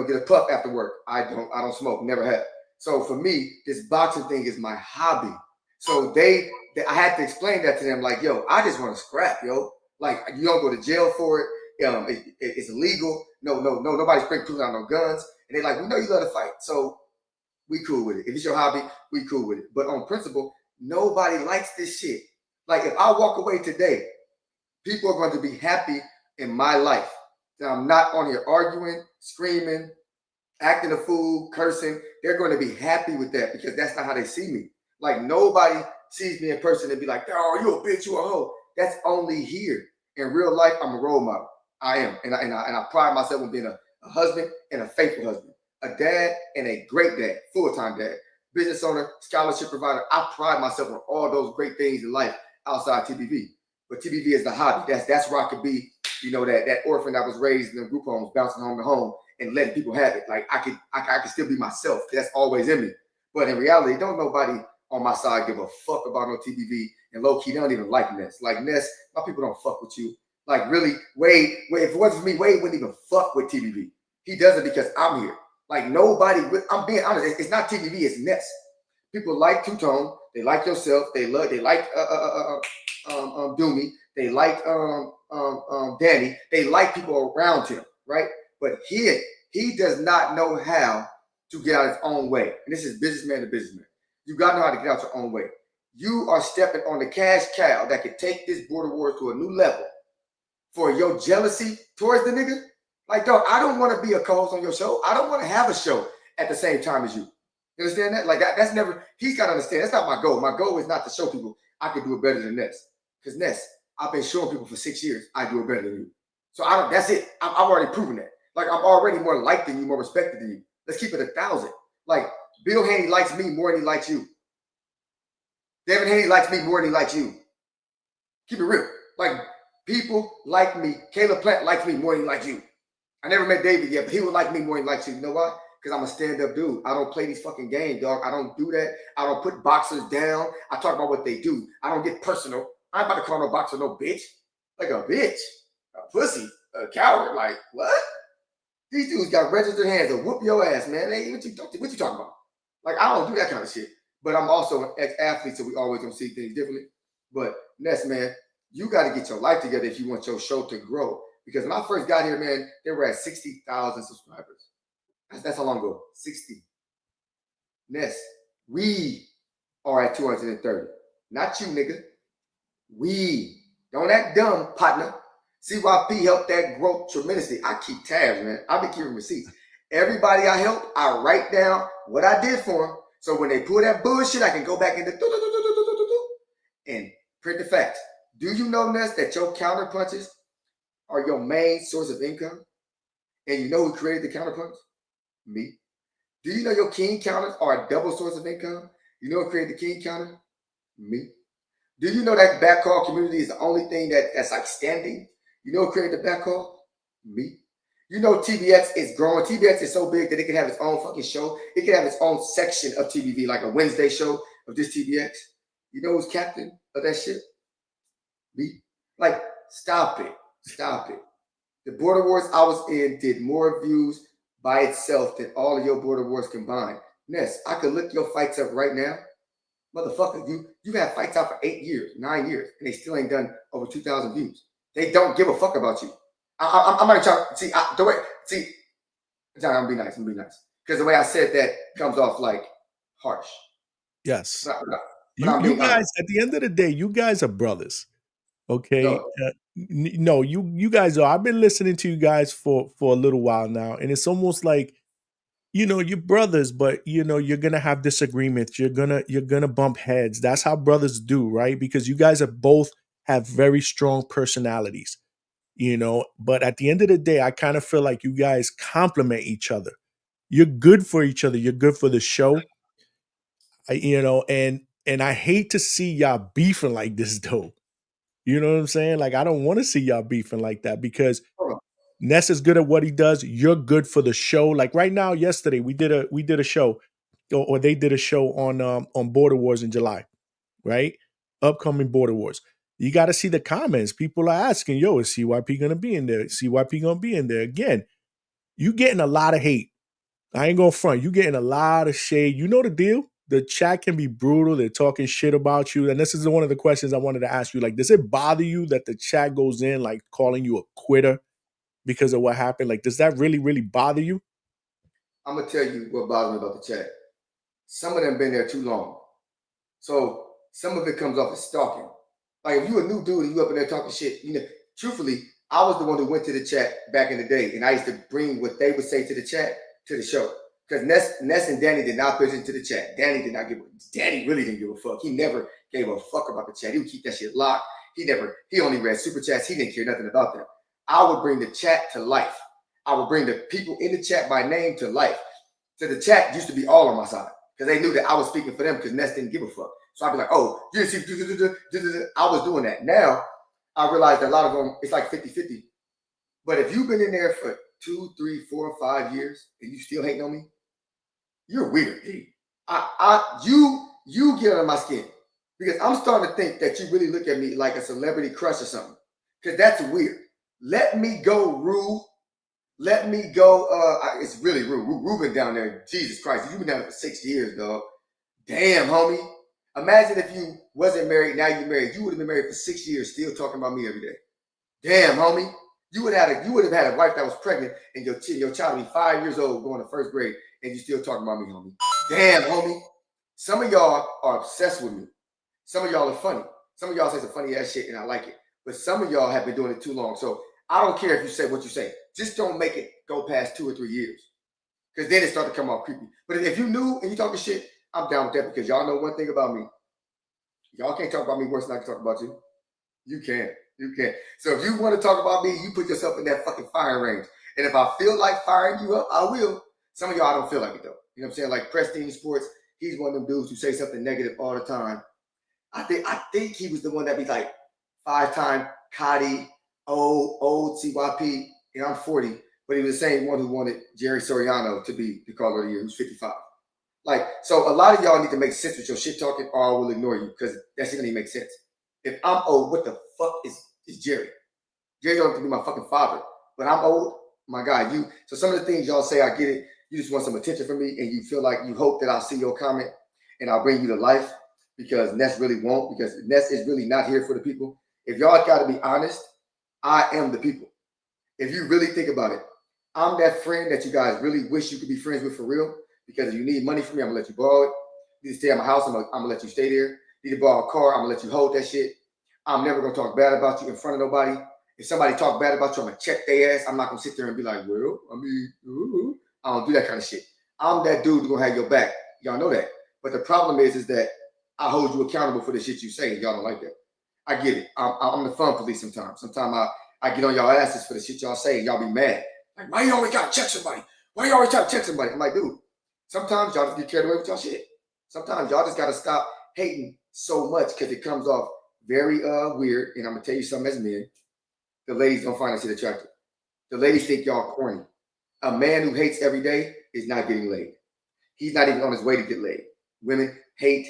get a puff after work, I don't. I don't smoke, never have. So for me, this boxing thing is my hobby. So I had to explain that to them, like, yo, I just want to scrap, yo. Like you don't go to jail for it. It's illegal. No, nobody's pulling out no guns. And they're like, we know you love to fight, so we cool with it. If it's your hobby, we cool with it. But on principle, nobody likes this shit. Like if I walk away today, people are going to be happy in my life that I'm not on here arguing, screaming, acting a fool, cursing. They're going to be happy with that because that's not how they see me. Like nobody sees me in person and be like, oh, you a bitch, you a hoe. That's only here. In real life, I'm a role model. I am. And I pride myself on being a husband and a faithful husband, a dad and a great dad, full-time dad, business owner, scholarship provider. I pride myself on all those great things in life outside TBV. But TBV is the hobby. That's where I could be, that orphan that was raised in the group homes, bouncing home to home and letting people have it. Like I could still be myself. That's always in me. But in reality, don't nobody on my side give a fuck about no TBV. And low key, they don't even like Ness. Like Ness, my people don't fuck with you. Like really, Wade, if it wasn't for me, Wade wouldn't even fuck with TBV. He does it because I'm here. Like nobody, I'm being honest, it's not TBV, it's Ness. People like Two-Tone, they like yourself, they like Doomy, they like Danny, they like people around him, right? But he does not know how to get out his own way. And this is businessman to businessman. You gotta know how to get out your own way. You are stepping on the cash cow that could take this border war to a new level. For your jealousy towards the nigga, like, dog, I don't want to be a co-host on your show. I don't want to have a show at the same time as you. You understand that? Like, that's never, he's got to understand. That's not my goal. My goal is not to show people I can do it better than Ness. Because Ness, I've been showing people for 6 years I do it better than you. So that's it. I've already proven that. Like, I'm already more liked than you, more respected than you. Let's keep it 1,000. Like, Bill Haney likes me more than he likes you. David Haney likes me more than he likes you. Keep it real. Like, people like me. Caleb Plant likes me more than he likes you. I never met David yet, but he would like me more than he likes you. You know why? Because I'm a stand-up dude. I don't play these fucking games, dog. I don't do that. I don't put boxers down. I talk about what they do. I don't get personal. I ain't about to call no boxer no bitch. Like a bitch. A pussy. A coward. Like, what? These dudes got registered hands to whoop your ass, man. Hey, what you talking about? Like, I don't do that kind of shit. But I'm also an ex-athlete, so we always gonna see things differently. But Ness, man, you got to get your life together if you want your show to grow. Because when I first got here, man, they were at 60,000 subscribers. That's how long ago? 60. Ness, we are at 230. Not you, nigga. We. Don't act dumb, partner. CYP helped that growth tremendously. I keep tabs, man. I be keeping receipts. Everybody I help, I write down what I did for them. So when they pull that bullshit, I can go back into and print the facts. Do you know, Ness, that your counter punches are your main source of income? And you know who created the counter punch? Me. Do you know your king counters are a double source of income? You know who created the king counter? Me. Do you know that back call community is the only thing that's like standing? You know who created the back call? Me. You know TBX is growing. TBX is so big that it can have its own fucking show. It can have its own section of TBV, like a Wednesday show of this TBX. You know who's captain of that shit? Me. Like, stop it. Stop it. The Border Wars I was in did more views by itself than all of your Border Wars combined. Ness, I could look your fights up right now. Motherfucker, you've had fights out for 8 years, 9 years, and they still ain't done over 2,000 views. They don't give a fuck about you. I'm not trying to see, John, I'm gonna be nice. Because the way I said that comes off like harsh. Yes. But You guys, at the end of the day, you guys are brothers. Okay. No, you guys are. I've been listening to you guys for a little while now, and it's almost like, you're brothers, but you're gonna have disagreements. You're gonna bump heads. That's how brothers do, right? Because you guys are both have very strong personalities, But at the end of the day, I kind of feel like you guys complement each other. You're good for each other. You're good for the show. And And I hate to see y'all beefing like this though. You know what I'm saying? Like I don't want to see y'all beefing like that because Ness is good at what he does. You're good for the show. Like right now, yesterday we did a show, or they did a show on Border Wars in July, right? Upcoming Border Wars. You got to see the comments. People are asking, "Yo, is CYP gonna be in there? CYP gonna be in there again?" You getting a lot of hate. I ain't gonna front. You getting a lot of shade. You know the deal. The chat can be brutal. They're talking shit about you. And this is one of the questions I wanted to ask you. Like, does it bother you that the chat goes in like calling you a quitter because of what happened? Like, does that really, really bother you? I'm gonna tell you what bothers me about the chat. Some of them been there too long. So some of it comes off as stalking. Like if you a new dude and you up in there talking shit, truthfully, I was the one who went to the chat back in the day, and I used to bring what they would say to the chat to the show. Because Ness and Danny did not pitch into the chat. Danny really didn't give a fuck. He never gave a fuck about the chat. He would keep that shit locked. He only read super chats. He didn't care nothing about that. I would bring the chat to life. I would bring the people in the chat by name to life. So the chat used to be all on my side because they knew that I was speaking for them because Ness didn't give a fuck. So I'd be like, oh, you didn't see, I was doing that. Now I realized that a lot of them, it's like 50-50. But if you've been in there for 2, 3, 4, 5 years and you still hating on me, you're weird, dude. You get under my skin because I'm starting to think that you really look at me like a celebrity crush or something. Because that's weird. Let me go, Rue. Let me go. It's really Rue. Ruben down there. Jesus Christ, you've been down there for 6 years, dog. Damn, homie. Imagine if you wasn't married, now you're married. You would have been married for 6 years, still talking about me every day. Damn, homie. You would have had a wife that was pregnant, and your child would be 5 years old, going to first grade, and you still talking about me, homie. Damn, homie. Some of y'all are obsessed with me. Some of y'all are funny. Some of y'all say some funny ass shit, and I like it. But some of y'all have been doing it too long. So I don't care if you say what you say. Just don't make it go past 2 or 3 years. Because then it started to come off creepy. But if you new and you talking shit, I'm down with that because y'all know one thing about me. Y'all can't talk about me worse than I can talk about you. You can. You can. So if you want to talk about me, you put yourself in that fucking firing range. And if I feel like firing you up, I will. Some of y'all don't feel like it though. You know what I'm saying? Like Prestige Sports, he's one of them dudes who say something negative all the time. I think he was the one that be like 5-time Cotty, old CYP, and I'm 40, but he was the same one who wanted Jerry Soriano to be the caller of the year, who's 55. Like, so a lot of y'all need to make sense with your shit talking, or I will ignore you because that shit don't even make sense. If I'm old, what the fuck is Jerry? Jerry don't have to be my fucking father, but I'm old. My God, you. So some of the things y'all say, I get it. You just want some attention from me, and you feel like you hope that I'll see your comment and I'll bring you to life because Ness really won't, because Ness is really not here for the people. If y'all got to be honest, I am the people. If you really think about it, I'm that friend that you guys really wish you could be friends with for real. Because if you need money from me, I'm gonna let you borrow it. You need to stay at my house, I'm gonna let you stay there. You need to borrow a car, I'm gonna let you hold that shit. I'm never gonna talk bad about you in front of nobody. If somebody talk bad about you, I'm gonna check their ass. I'm not gonna sit there and be like, well, I mean, I don't do that kind of shit. I'm that dude who's gonna have your back. Y'all know that. But the problem is that I hold you accountable for the shit you say, and y'all don't like that. I get it. I'm the fun police sometimes. Sometimes I get on y'all asses for the shit y'all say, and y'all be mad. Like, why you always gotta check somebody? Why you always try to check somebody? I'm like, dude, sometimes y'all just get carried away with y'all shit. Sometimes y'all just gotta stop hating so much because it comes off very weird. And I'm gonna tell you something as men, the ladies don't find that shit attractive. The ladies think y'all corny. A man who hates every day is not getting laid. He's not even on his way to get laid. Women hate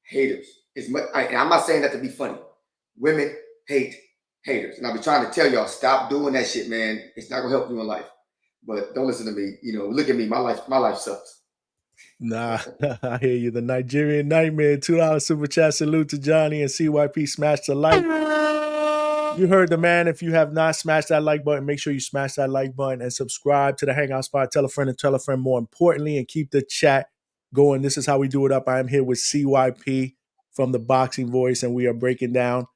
haters. And I'm not saying that to be funny. Women hate haters. And I've been trying to tell y'all, stop doing that shit, man. It's not gonna help you in life. But don't listen to me. Look at me. My life sucks. Nah, I hear you. The Nigerian Nightmare, $2 super chat. Salute to Johnny and CYP. Smash the like. You heard the man. If you have not smashed that like button, make sure you smash that like button and subscribe to the Hangout Spot. Tell a friend and tell a friend more importantly, and keep the chat going. This is how we do it up. I am here with CYP from the Boxing Voice, and we are breaking down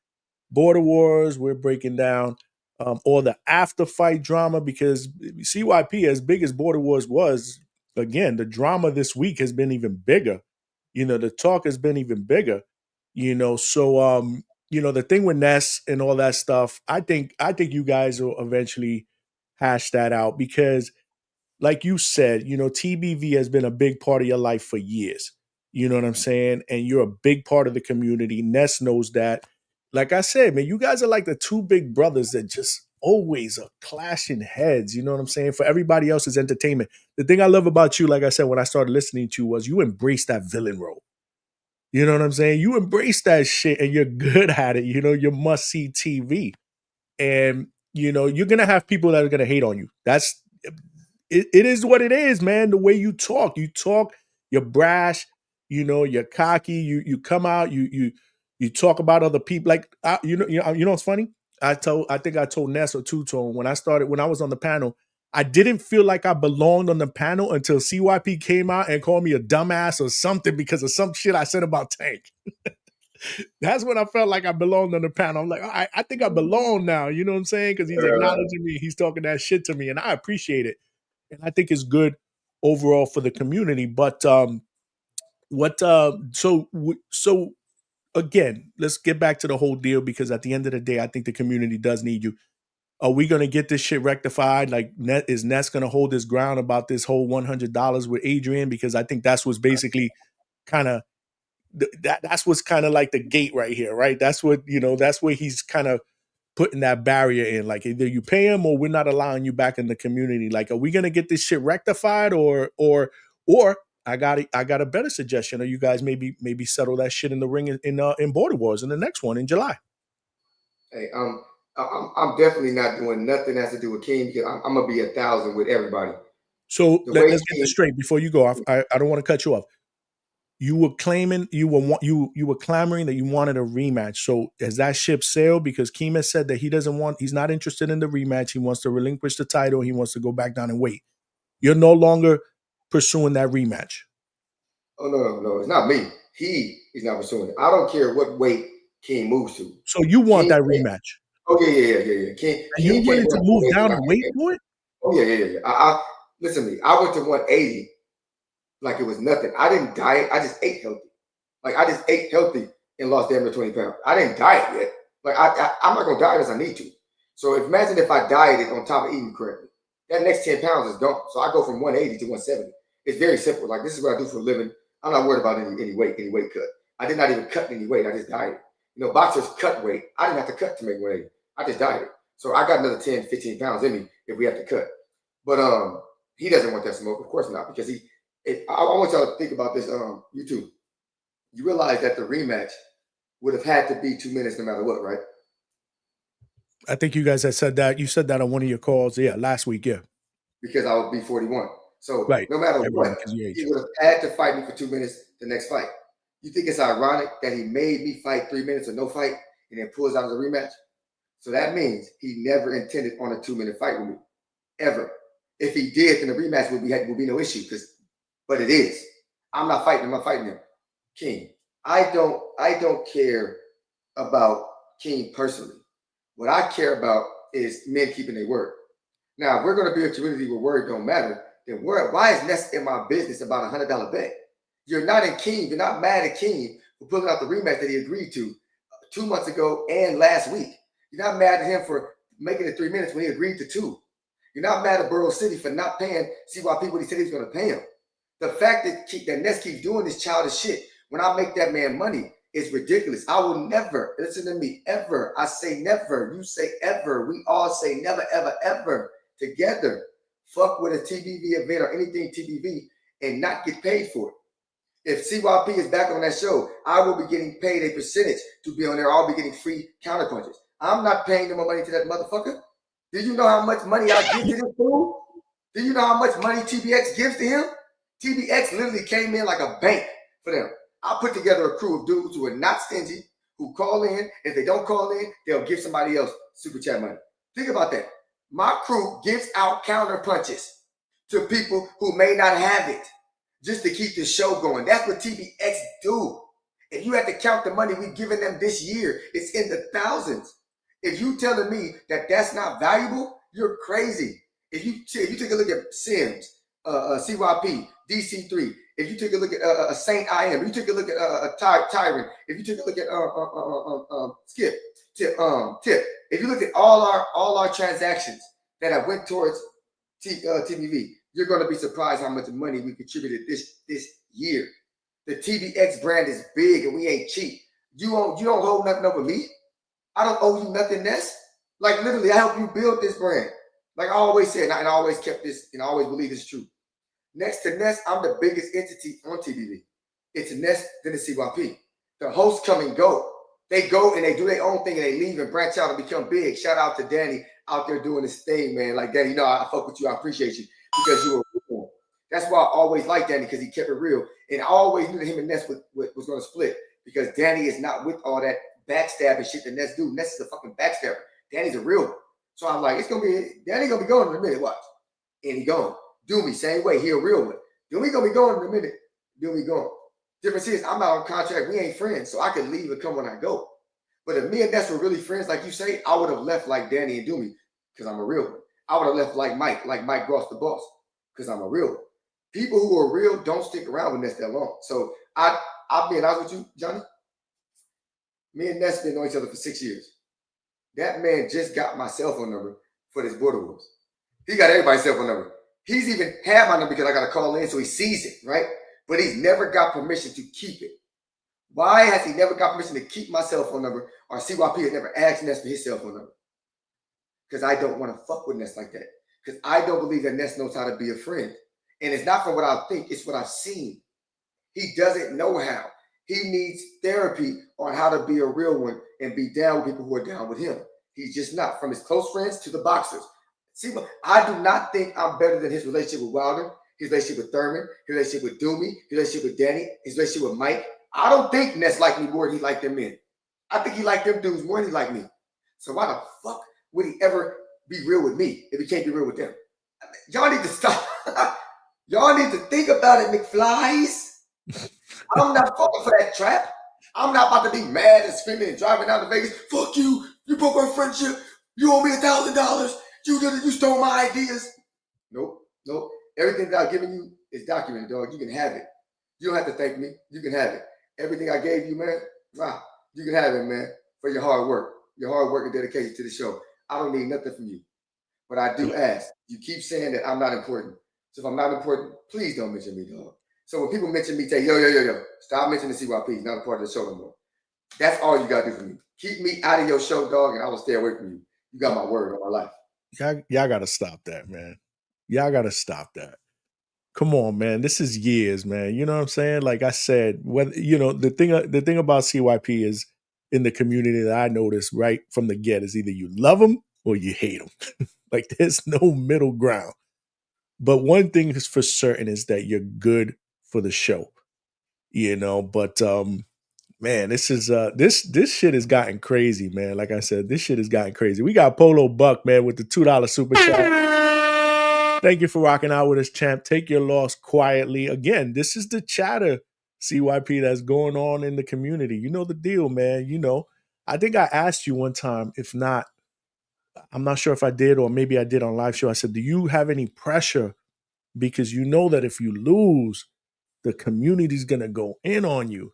Border Wars. We're breaking down all the after fight drama because CYP, as big as Border Wars was, again, the drama this week has been even bigger. The talk has been even bigger. So the thing with Ness and all that stuff, I think you guys will eventually hash that out because, like you said, TBV has been a big part of your life for years. You know what I'm saying? And you're a big part of the community. Ness knows that. Like I said, man, you guys are like the two big brothers that just always are clashing heads. You know what I'm saying? For everybody else's entertainment. The thing I love about you, like I said, when I started listening to you, was you embrace that villain role. You know what I'm saying? You embrace that shit and you're good at it. You know, you must see TV. And, you know, you're going to have people that are going to hate on you. It is what it is, man. The way you talk, you're brash, you know, you're cocky, you come out, you talk about other people. Like, you know what's funny? I think I told Ness or Two Tone when I was on the panel, I didn't feel like I belonged on the panel until CYP came out and called me a dumbass or something because of some shit I said about Tank. That's when I felt like I belonged on the panel. I'm like, I think I belong now. You know what I'm saying? Because he's acknowledging me, he's talking that shit to me, and I appreciate it. And I think it's good overall for the community. But so again, let's get back to the whole deal because at the end of the day, I think the community does need you. Are we gonna get this shit rectified? Like, is Ness gonna hold his ground about this whole $100 with Adrian? Because I think that's what's basically kind of that's what's kind of like the gate right here, right? That's what that's where he's kind of putting that barrier in. Like, either you pay him or we're not allowing you back in the community. Like, are we gonna get this shit rectified or I got a better suggestion. Or you guys maybe settle that shit in the ring in Border Wars in the next one in July. Hey, I'm definitely not doing nothing that has to do with King because I'm gonna be 1,000 with everybody. So The way let's get this straight before you go. I don't want to cut you off. You were claiming you were clamoring that you wanted a rematch. So has that ship sailed? Because Keem has said that he's not interested in the rematch. He wants to relinquish the title. He wants to go back down and wait. You're no longer pursuing that rematch. Oh no, it's not me. He is not pursuing it. I don't care what weight King moves to. So you want King that can't. rematch. Oh yeah. King And you're can't willing to run move 180 down like and I wait can. for it? Oh yeah. Listen to me. I went to 180 like it was nothing. I didn't diet. I just ate healthy. Like I just ate healthy and lost damn near 20 pounds. I didn't diet yet. Like I'm not gonna diet as I need to. So imagine if I dieted on top of eating correctly. That next 10 pounds is gone. So I go from 180 to 170. It's very simple. Like this is what I do for a living. I'm not worried about any weight cut. I did not even cut any weight. I just dieted. You know, boxers cut weight. I didn't have to cut to make 180. I just dieted. So I got another 10, 15 pounds in me if we have to cut. But he doesn't want that smoke. Of course not, because I want y'all to think about this. You too. You realize that the rematch would have had to be 2 minutes no matter what, right? I think you guys had said that. You said that on one of your calls. Yeah, last week. Yeah. Because I would be 41. So Right. no matter Everyone, what, because your age. he would have had to fight me for 2 minutes the next fight. You think it's ironic that he made me fight 3 minutes or no fight and then pulls out of the rematch? So that means he never intended on a 2-minute fight with me, ever. If he did, then the rematch would be no issue. But it is. I'm not fighting him. I'm fighting him. King. I don't care about King personally. What I care about is men keeping their word. Now, if we're going to be a community where word don't matter, then why is Ness in my business about $100 bet? You're not in King. You're not mad at King for pulling out the rematch that he agreed to 2 months ago and last week. You're not mad at him for making it 3 minutes when he agreed to 2. You're not mad at Borough City for not paying CYP what he said he was going to pay him. The fact that Ness keeps doing this childish shit when I make that man money is ridiculous. I will never, listen to me, ever. I say never. You say ever. We all say never, ever, ever together. Fuck with a TBV event or anything TBV and not get paid for it. If CYP is back on that show, I will be getting paid a percentage to be on there. I'll be getting free counterpunches. I'm not paying no more money to that motherfucker. Do you know how much money I give to this fool? Do you know how much money TBX gives to him? TBX literally came in like a bank for them. I put together a crew of dudes who are not stingy, who call in. If they don't call in, they'll give somebody else super chat money. Think about that. My crew gives out counter punches to people who may not have it just to keep the show going. That's what TBX do. If you had to count the money we've given them this year, it's in the thousands. If you telling me that that's not valuable, you're crazy. If you take a look at Sims, CYP, DC3, if you take a look at Saint IM, if you take a look at Tyrant, if you take a look at Skip, Tip, if you look at all our transactions that have went towards TBV, you're going to be surprised how much money we contributed this year. The TBX brand is big and we ain't cheap. You don't hold nothing over me. I don't owe you nothing, Ness. Like literally, I helped you build this brand. Like I always said, and I always kept this, and I always believe it's true. Next to Ness, I'm the biggest entity on TBV. It's Ness, then the CYP. The hosts come and go. They go and they do their own thing and they leave and branch out and become big. Shout out to Danny out there doing his thing, man. Like Danny, I fuck with you. I appreciate you because you were real. That's why I always liked Danny because he kept it real. And I always knew that him and Ness was going to split because Danny is not with all that backstabbing shit that Ness do. Ness is a fucking backstabber. Danny's a real one. So I'm like, Danny gonna be going in a minute. Watch. And he gone. Doomy, same way. He a real one. Doomy gonna be going in a minute. Doomy gone. Difference is I'm out on contract. We ain't friends, so I could leave and come when I go. But if me and Ness were really friends, like you say, I would have left like Danny and Doomy because I'm a real one. I would have left like Mike Ross the boss because I'm a real one. People who are real don't stick around with Ness that long. So I'll be honest with you, Johnny. Me and Ness been on each other for 6 years. That man just got my cell phone number for this Border Wars. He got everybody's cell phone number. He's even had my number because I got to call in so he sees it, right? But he's never got permission to keep it. Why has he never got permission to keep my cell phone number? Or CYP has never asked Ness for his cell phone number? Because I don't want to fuck with Ness like that. Because I don't believe that Ness knows how to be a friend. And it's not from what I think, it's what I've seen. He doesn't know how. He needs therapy on how to be a real one and be down with people who are down with him. He's just not. From his close friends to the boxers. See, I do not think I'm better than his relationship with Wilder, his relationship with Thurman, his relationship with Doomy, his relationship with Danny, his relationship with Mike. I don't think Ness liked me more than he liked them men. I think he liked them dudes more than he liked me. So why the fuck would he ever be real with me if he can't be real with them? Y'all need to stop. Y'all need to think about it, McFlies. I'm not falling for that trap. I'm not about to be mad and screaming and driving down to Vegas. Fuck you. You broke our friendship. You owe me $1,000. You stole my ideas. Nope. Everything that I've given you is documented, dog. You can have it. You don't have to thank me. You can have it. Everything I gave you, man, you can have it, man, for your hard work. Your hard work and dedication to the show. I don't need nothing from you. But I do ask. You keep saying that I'm not important. So if I'm not important, please don't mention me, dog. So when people mention me, say, yo, stop mentioning CYP. He's not a part of the show no more. That's all you got to do for me. Keep me out of your show, dog, and I will stay away from you. You got my word on my life. Y'all got to stop that, man. Y'all got to stop that. Come on, man. This is years, man. You know what I'm saying? Like I said, the thing about CYP is in the community that I noticed right from the get is either you love them or you hate them. Like there's no middle ground. But one thing is for certain is that you're good for the show, but man, this is this shit has gotten crazy, man. Like I said, this shit has gotten crazy. We got Polo Buck, man, with the $2 super chat. Thank you for rocking out with us, champ. Take your loss quietly. Again, this is the chatter CYP that's going on in the community. You know the deal, man. I think I asked you one time, if not, I'm not sure if I did, or maybe I did on live show. I said, do you have any pressure? Because you know that if you lose, the community's gonna go in on you.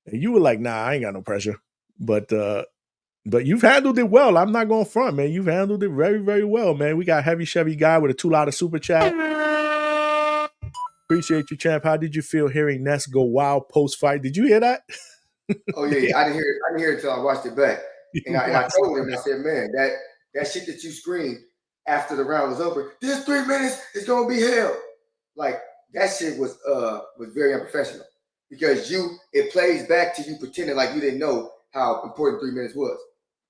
And you were like, nah, I ain't got no pressure. But you've handled it well. I'm not going front, man. You've handled it very, very well, man. We got Heavy Chevy Guy with a $2 super chat. Appreciate you, champ. How did you feel hearing Ness go wild post-fight? Did you hear that? Oh, yeah. I didn't hear it until I watched it back. And I told him, I said, man, that shit that you screamed after the round was over, this 3 minutes is going to be hell. Like, that shit was very unprofessional. Because it plays back to you pretending like you didn't know how important 3 minutes was.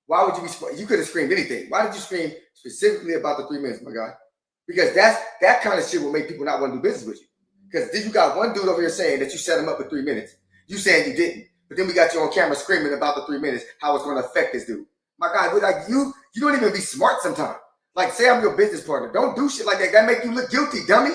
Why would you be? You could have screamed anything. Why did you scream specifically about the 3 minutes, my guy? Because that kind of shit will make people not want to do business with you. Because you got one dude over here saying that you set him up for 3 minutes. You saying you didn't. But then we got you on camera screaming about the 3 minutes, how it's going to affect this dude. My guy, like you don't even be smart sometimes. Like, say I'm your business partner. Don't do shit like that. That make you look guilty, dummy.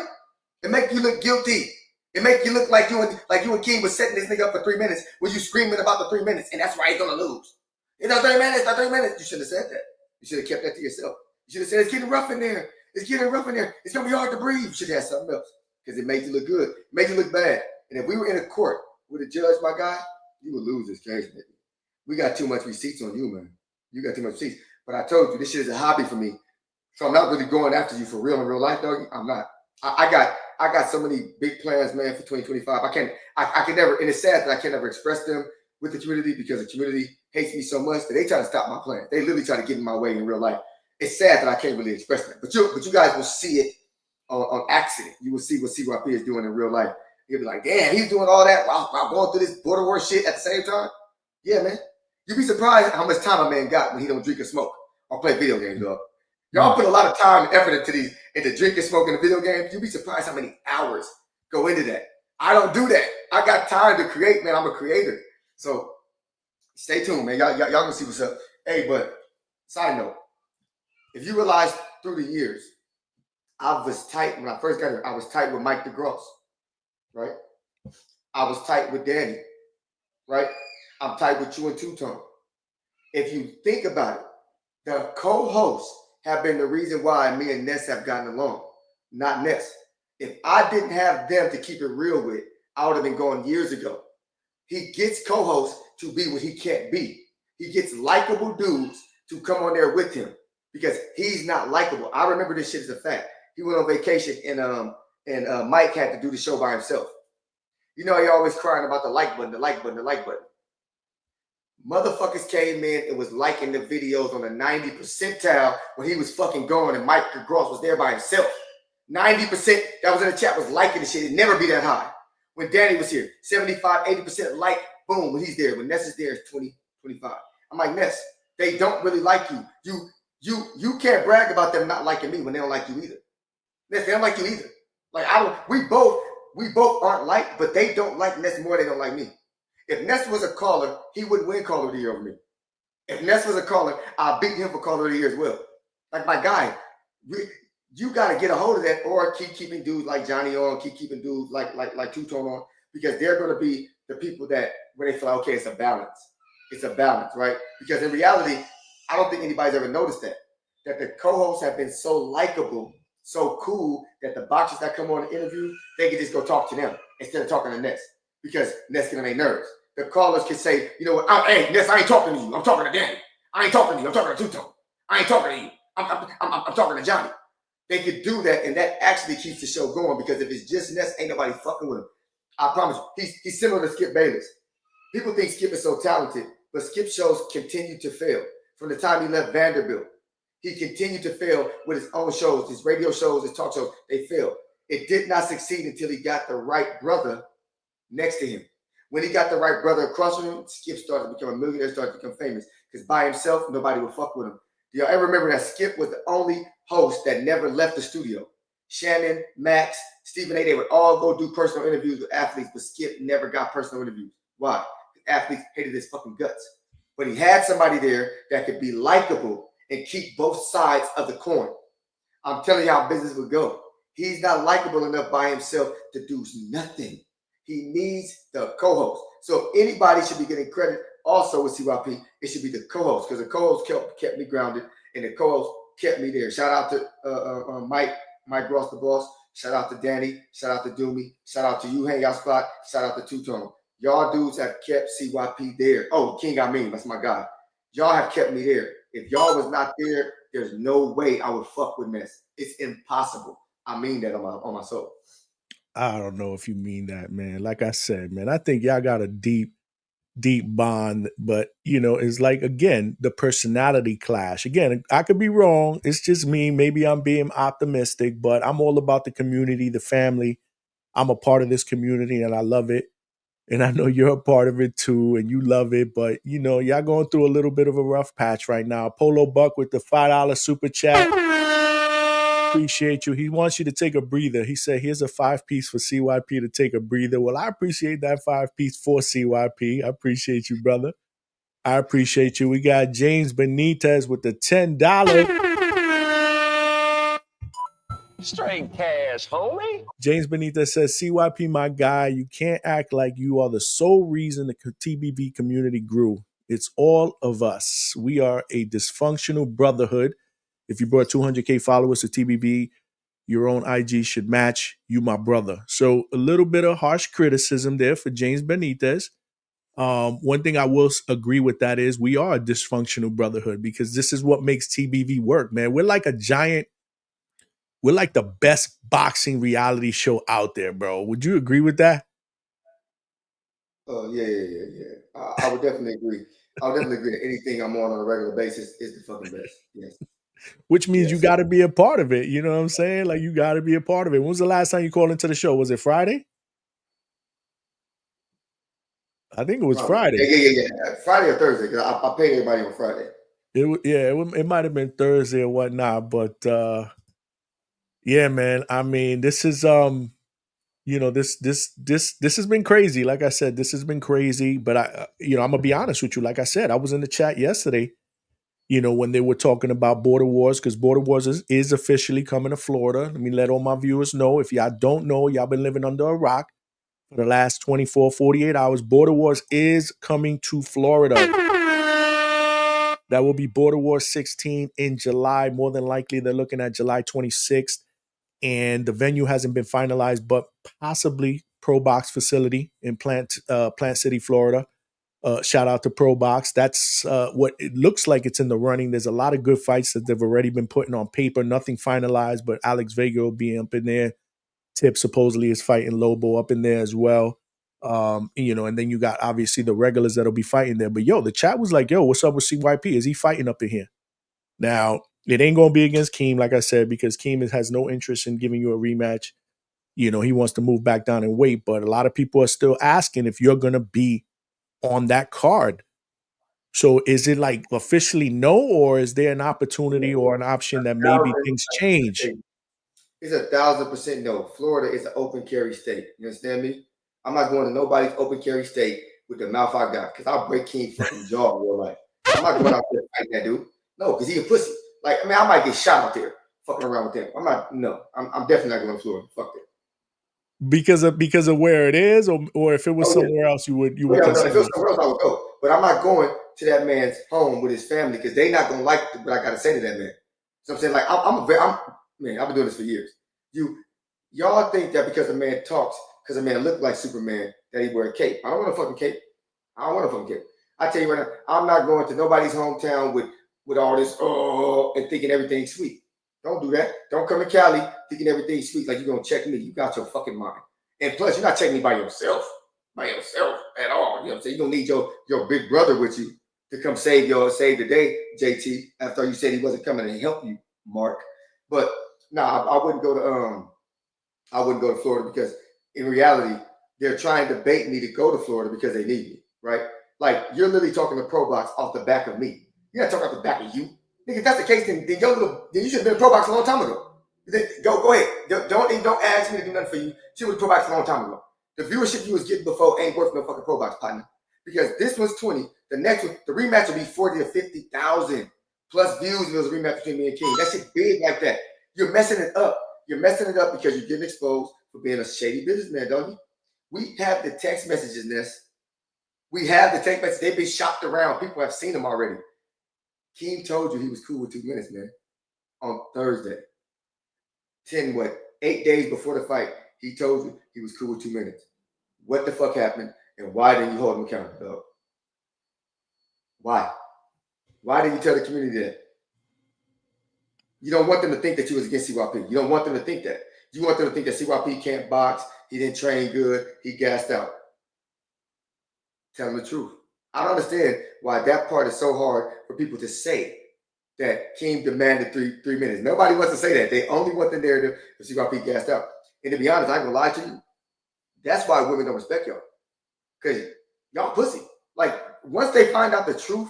It make you look guilty. It make you look like you and King was setting this nigga up for 3 minutes when you screaming about the 3 minutes, and that's why he's gonna lose. It's not 3 minutes, not 3 minutes. You should have said that. You should have kept that to yourself. You should have said, it's getting rough in there. It's getting rough in there. It's gonna be hard to breathe. You should have had something else. Because it made you look good. It made you look bad. And if we were in a court with a judge, my guy, you would lose this case, nigga. We got too much receipts on you, man. You got too much receipts. But I told you, this shit is a hobby for me. So I'm not really going after you for real in real life, dog. I'm not. I I got so many big plans, man, for 2025. I can never, and it's sad that I can never express them with the community because the community hates me so much that they try to stop my plan. They literally try to get in my way in real life. It's sad that I can't really express that. But you guys will see it on accident. You will see what CYP is doing in real life. You'll be like, damn, he's doing all that while going through this border war shit at the same time. Yeah, man. You'd be surprised how much time a man got when he don't drink and smoke or play video games, dog. Y'all put a lot of time and effort into drinking, smoking, and video games. You'd be surprised how many hours go into that. I don't do that. I got time to create, man. I'm a creator. So stay tuned, man. Y'all gonna see what's up. Hey, but side note, if you realize through the years, I was tight when I first got here. I was tight with Mike DeGross, right? I was tight with Danny, right? I'm tight with you and Two-Tone. If you think about it, the co-hosts have been the reason why me and Ness have gotten along, not Ness. If I didn't have them to keep it real with, I would have been gone years ago. He gets co-hosts to be what he can't be. He gets likable dudes to come on there with him because he's not likable. I remember this shit as a fact. He went on vacation and Mike had to do the show by himself. You know, he always crying about the like button, the like button, the like button. Motherfuckers came in and was liking the videos on the 90 percentile when he was fucking going and Mike DeGross was there by himself. 90% that was in the chat was liking the shit. It'd never be that high. When Danny was here, 75, 80% like, boom, when he's there. When Ness is there, it's 20, 25. I'm like, Ness, they don't really like you. You can't brag about them not liking me when they don't like you either. Ness, they don't like you either. Like, we both aren't liked, but they don't like Ness more than they don't like me. If Ness was a caller, he wouldn't win Caller of the Year over me. If Ness was a caller, I'll beat him for Caller of the Year as well. Like, my guy, you got to get a hold of that or keep keeping dudes like Johnny on, keep keeping dudes like Two-Tone on, because they're going to be the people that, where they feel like, okay, it's a balance. It's a balance, right? Because in reality, I don't think anybody's ever noticed that the co-hosts have been so likable, so cool, that the boxers that come on the interview, they can just go talk to them instead of talking to Ness, because Ness can make nerves. The callers can say, you know what, hey, Ness, I ain't talking to you. I'm talking to Danny. I ain't talking to you. I'm talking to Two-Tone. I ain't talking to you. I'm talking to Johnny. They could do that, and that actually keeps the show going, because if it's just Ness, ain't nobody fucking with him. I promise you. He's similar to Skip Bayless. People think Skip is so talented, but Skip shows continue to fail. From the time he left Vanderbilt, he continued to fail with his own shows, his radio shows, his talk shows. They failed. It did not succeed until he got the right brother next to him. When he got the right brother across from him, Skip started to become a millionaire, started to become famous. Because by himself, nobody would fuck with him. Do y'all ever remember that Skip was the only host that never left the studio? Shannon, Max, Stephen A., they would all go do personal interviews with athletes, but Skip never got personal interviews. Why? Athletes hated his fucking guts. But he had somebody there that could be likable and keep both sides of the coin. I'm telling you how business would go. He's not likable enough by himself to do nothing. He needs the co-host. So if anybody should be getting credit also with CYP, it should be the co-host, because the co-host kept me grounded and the co-host kept me there. Shout out to Mike Ross, the boss. Shout out to Danny. Shout out to Doomy. Shout out to you, Hangout Spot. Shout out to Two-Tone. Y'all dudes have kept CYP there. Oh, King Amin, that's my guy. Y'all have kept me there. If y'all was not there, there's no way I would fuck with Ness. It's impossible. I mean that on my soul. I don't know if you mean that, man. Like I said, man, I think y'all got a deep bond, but you know, it's like, again, the personality clash. Again, I could be wrong. It's just me. Maybe I'm being optimistic, but I'm all about the community, the family. I'm a part of this community and I love it. And I know you're a part of it too, and you love it. But you know, y'all going through a little bit of a rough patch right now. Polo Buck with the $5 super chat. Appreciate you. He wants you to take a breather. He said, here's a 5-piece for CYP to take a breather. Well, I appreciate that 5-piece for CYP. I appreciate you, brother. I appreciate you. We got James Benitez with the $10. Straight cash, homie. James Benitez says, CYP, my guy, you can't act like you are the sole reason the TBV community grew. It's all of us. We are a dysfunctional brotherhood. If you brought 200K followers to TBV, your own IG should match. You, my brother. So a little bit of harsh criticism there for James Benitez. One thing I will agree with that is we are a dysfunctional brotherhood, because this is what makes TBV work, man. We're like a giant we're like the best boxing reality show out there, bro. Would you agree with that? Oh yeah. I would definitely agree. I would definitely agree that anything I'm on a regular basis is the fucking best. Yes, Which means you yes. got to be a part of it. You know what I'm saying? Like you got to be a part of it. When was the last time you called into the show? Was it Friday? I think it was Probably. Yeah, Friday. Friday or Thursday, because I paid everybody on Friday. It might have been Thursday or whatnot, but yeah, man. I mean, this is this has been crazy. Like I said, this has been crazy. But I'm gonna be honest with you. Like I said, I was in the chat yesterday. When they were talking about border wars, because border wars is officially coming to Florida. Let me let all my viewers know. If y'all don't know, y'all been living under a rock for the last 24, 48 hours. Border wars is coming to Florida. That will be Border Wars 16 in July. More than likely, they're looking at July 26th. And the venue hasn't been finalized, but possibly Pro Box facility in Plant City, Florida. Shout out to Pro Box. That's what it looks like. It's in the running. There's a lot of good fights that they've already been putting on paper. Nothing finalized, but Alex Vega will be up in there. Tip supposedly is fighting Lobo up in there as well. And then you got obviously the regulars that'll be fighting there. But the chat was like, yo, what's up with CYP? Is he fighting up in here? Now, it ain't gonna be against Keem, like I said, because Keem has no interest in giving you a rematch. He wants to move back down and wait. But a lot of people are still asking if you're gonna be on that card. So is it like officially no, or is there an opportunity or an option that maybe things change? It's 1,000% no. Florida is an open carry state. You understand me? I'm not going to nobody's open carry state with the mouth I got, because I'll break King fucking jaw in real life. I'm not going out there fighting that dude. No, because he a pussy. Like, I mean, I might get shot out there fucking around with him. I'm definitely not going to Florida. Fuck that. Because of where it is, or if it was Oh, yeah. somewhere else, you would Oh, yeah, if it consider was it. somewhere else, I would go. But I'm not going to that man's home with his family, because they not going to like what I got to say to that man. So I'm saying, like, man, I've been doing this for years. Y'all think that because a man talks, because a man look like Superman, that he wear a cape. I don't want a fucking cape. I don't want a fucking cape. I tell you right now, I'm not going to nobody's hometown with all this and thinking everything's sweet. Don't do that. Don't come to Cali thinking everything's sweet like you're gonna check me. You got your fucking mind. And plus, you're not checking me by yourself at all. You know what I'm saying? You're gonna need your big brother with you to come save the day, JT, after you said he wasn't coming to help you, Mark. But no, I wouldn't go to Florida, because in reality, they're trying to bait me to go to Florida because they need me, right? Like, you're literally talking to Pro Box off the back of me. You're not talking off the back of you. Nigga, if that's the case, then you should have been a Pro Box a long time ago. Go ahead. Don't ask me to do nothing for you. She was Pro Box a long time ago. The viewership you was getting before ain't worth no fucking Pro Box, partner. Because this one's 20. The next one, the rematch will be 40 to 50,000 plus views if it was a rematch between me and King. That shit big like that. You're messing it up. You're messing it up because you're getting exposed for being a shady businessman, don't you? We have the text messages, Ness. We have the text messages. They've been shopped around. People have seen them already. Keem told you he was cool with 2 minutes, man, on Thursday. 8 days before the fight, he told you he was cool with 2 minutes. What the fuck happened, and why didn't you hold him accountable, dog? Why? Why didn't you tell the community that? You don't want them to think that you was against CYP. You don't want them to think that. You want them to think that CYP can't box, he didn't train good, he gassed out. Tell them the truth. I don't understand why that part is so hard for people to say, that Keem demanded 3 minutes. Nobody wants to say that. They only want the narrative of CYP gassed out. And to be honest, I ain't gonna lie to you. That's why women don't respect y'all. Because y'all pussy. Like, once they find out the truth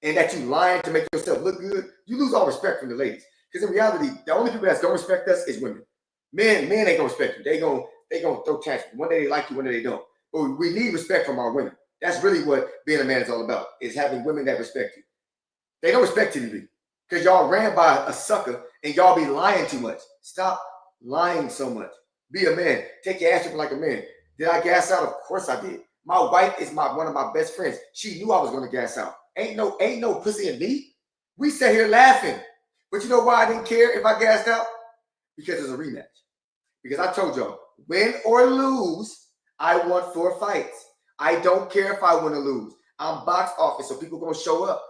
and that you lying to make yourself look good, you lose all respect from the ladies. Because in reality, the only people that's gonna respect us is women. Men ain't gonna respect you. They gonna throw tantrums. One day they like you, one day they don't. But we need respect from our women. That's really what being a man is all about, is having women that respect you. They don't respect TBV. Because y'all ran by a sucker and y'all be lying too much. Stop lying so much. Be a man. Take your ass up like a man. Did I gas out? Of course I did. My wife is one of my best friends. She knew I was going to gas out. Ain't no pussy in me. We sat here laughing. But you know why I didn't care if I gassed out? Because it's a rematch. Because I told y'all, win or lose, I want 4 fights. I don't care if I win or lose. I'm box office, so people going to show up.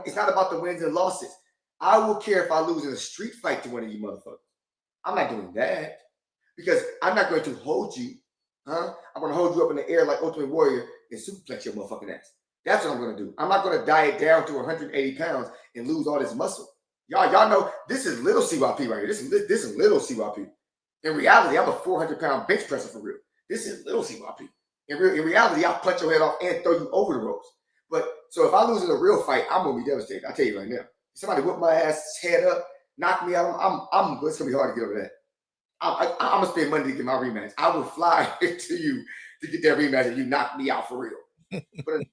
It's not about the wins and losses. I will care if I lose in a street fight to one of you motherfuckers. I'm not doing that because I'm not going to hold you. I'm going to hold you up in the air like Ultimate Warrior and superplex your motherfucking ass. That's what I'm going to do. I'm not going to diet down to 180 pounds and lose all this muscle. Y'all know this is little CYP right here. This is little CYP. In reality, I'm a 400-pound bench presser for real. This is little CYP. In reality, I'll punch your head off and throw you over the ropes. But so if I lose in a real fight, I'm gonna be devastated. I'll tell you right now. If somebody whip my ass head up, knock me out, it's gonna be hard to get over that. I'm gonna spend money to get my rematch. I will fly to you to get that rematch if you knock me out for real. But in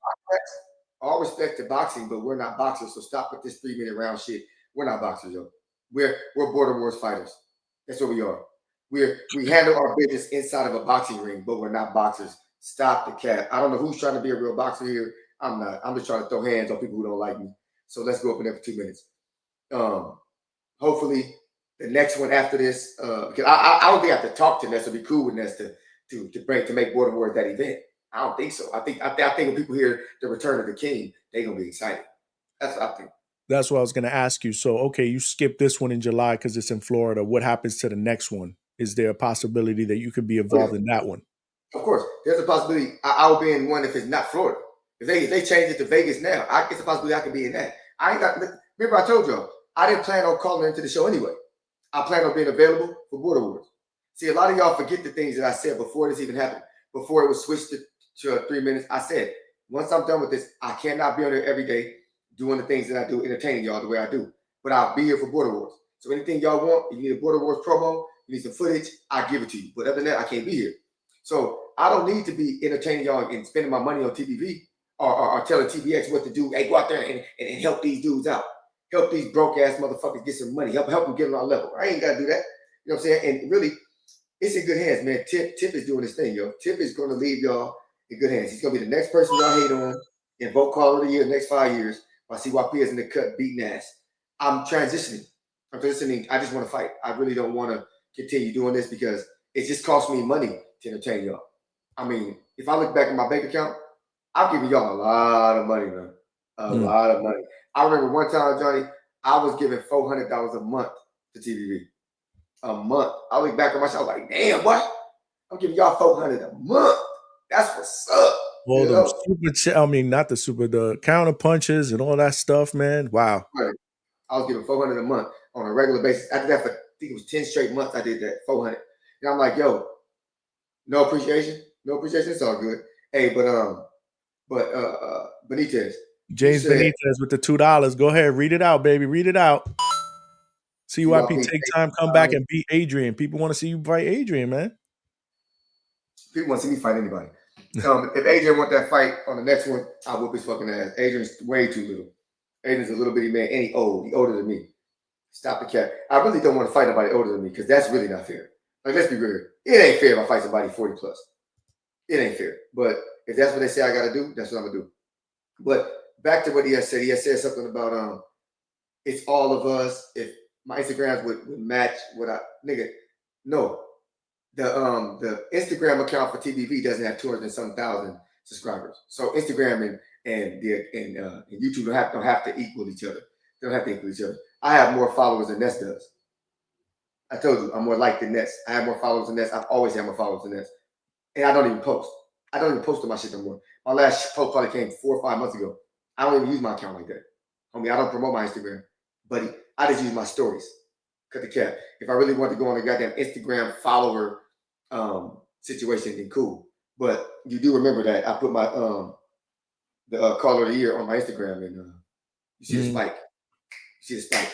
all respect to boxing, but we're not boxers, so stop with this 3-minute round shit. We're not boxers, yo. We're border wars fighters. That's what we are. We handle our business inside of a boxing ring, but we're not boxers. Stop the cap. I don't know who's trying to be a real boxer here. I'm not. I'm just trying to throw hands on people who don't like me. So let's go up in there for 2 minutes. Hopefully the next one after this, because I don't think I have to talk to Ness. It'll be cool with Ness to make Border Wars that event. I don't think so. I think when people hear the return of the king, they're gonna be excited. That's what I think. That's what I was going to ask you. So, okay, you skip this one in July because it's in Florida. What happens to the next one? Is there a possibility that you could be involved in that one? Of course, there's a possibility I will be in one if it's not Florida. If they change it to Vegas now, it's a possibility I could be in that. Remember I told y'all, I didn't plan on calling into the show anyway. I plan on being available for Border Wars. See, a lot of y'all forget the things that I said before this even happened. Before it was switched to 3 minutes, I said, once I'm done with this, I cannot be on there every day doing the things that I do, entertaining y'all the way I do. But I'll be here for Border Wars. So anything y'all want, if you need a Border Wars promo, you need some footage, I'll give it to you. But other than that, I can't be here. So I don't need to be entertaining y'all and spending my money on TBV or telling TBX what to do. Hey, go out there and help these dudes out. Help these broke ass motherfuckers get some money. Help them get on our level. I ain't got to do that. You know what I'm saying? And really, it's in good hands, man. Tip is doing this thing, yo. Tip is going to leave y'all in good hands. He's going to be the next person y'all hate on and vote call of the year the next 5 years. While CYP is in the cut beating ass. I'm transitioning. I just want to fight. I really don't want to continue doing this because it just costs me money to entertain y'all. I mean, if I look back at my bank account, I've given y'all a lot of money, man. A lot of money. I remember one time, Johnny, I was giving $400 a month to TBV. A month. I look back at my show, I was like, damn, what? I'm giving y'all $400 a month. That's what's up. All them the counter punches and all that stuff, man. Wow. Right. I was giving $400 a month on a regular basis. I did that for, I think it was 10 straight months. I did that, $400. And I'm like, yo, no appreciation. It's all good. Hey, but Benitez. James Benitez with the $2. Go ahead, read it out, baby. Read it out. CYP, take time, come back and beat Adrian. People want to see you fight Adrian, man. People want to see me fight anybody. If Adrian want that fight on the next one, I'll whoop his fucking ass. Adrian's way too little. Adrian's a little bitty man, and he's old. He's older than me. Stop the cat. I really don't want to fight nobody older than me because that's really not fair. Like, let's be real. It ain't fair if I fight somebody 40 plus. It ain't fair. But if that's what they say I got to do, that's what I'm going to do. But back to what he has said. He has said something about it's all of us. If my Instagrams would match what no. The Instagram account for TBV doesn't have 200-some thousand subscribers. So Instagram and YouTube don't have to equal each other. They don't have to equal each other. I have more followers than Ness does. I told you, I'm more liked than Ness. I have more followers than Ness. I've always had more followers than Ness. And I don't even post. I don't even post on my shit no more. My last post probably came 4 or 5 months ago. I don't even use my account like that. I mean, I don't promote my Instagram, buddy. I just use my stories. Cut the cap. If I really want to go on a goddamn Instagram follower situation, then cool. But you do remember that I put my the caller of the year on my Instagram, and you see the spike. You see the spike.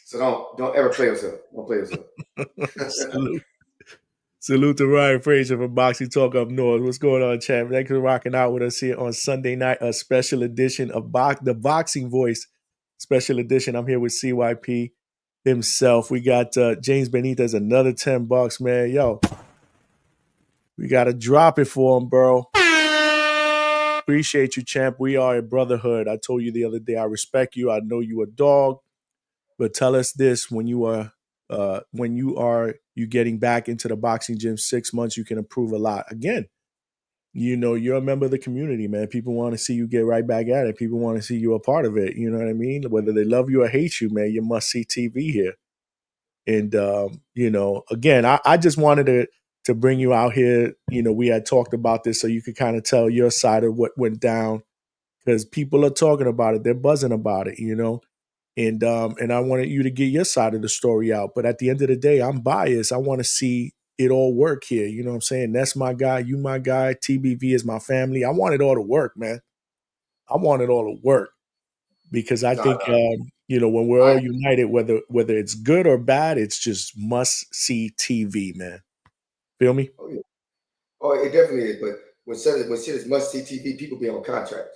So don't ever play yourself. Don't play yourself. Salute to Ryan Frazier from Boxing Talk Up North. What's going on, champ? Thanks for rocking out with us here on Sunday night, a special edition of the Boxing Voice special edition. I'm here with CYP himself. We got James Benitez, another $10, man. Yo, we got to drop it for him, bro. Appreciate you, champ. We are a brotherhood. I told you the other day, I respect you. I know you a dog, but tell us this: when you are getting back into the boxing gym 6 months, you can improve a lot. Again, you're a member of the community, man. People want to see you get right back at it. People want to see you a part of it. You know what I mean? Whether they love you or hate you, man, you must see TV here. And again, I just wanted to bring you out here. We had talked about this so you could kind of tell your side of what went down, because people are talking about it, they're buzzing about it, and I wanted you to get your side of the story out. But at the end of the day, I'm biased. I want to see it all work here. You know what I'm saying? That's my guy, you my guy, TBV is my family. I want it all to work, man. I want it all to work, because I No, think no. when we're I all united, whether it's good or bad, it's just must see TV, man. Feel me? oh, yeah. Oh, it definitely is. But when shit is must see TV, people be on contract.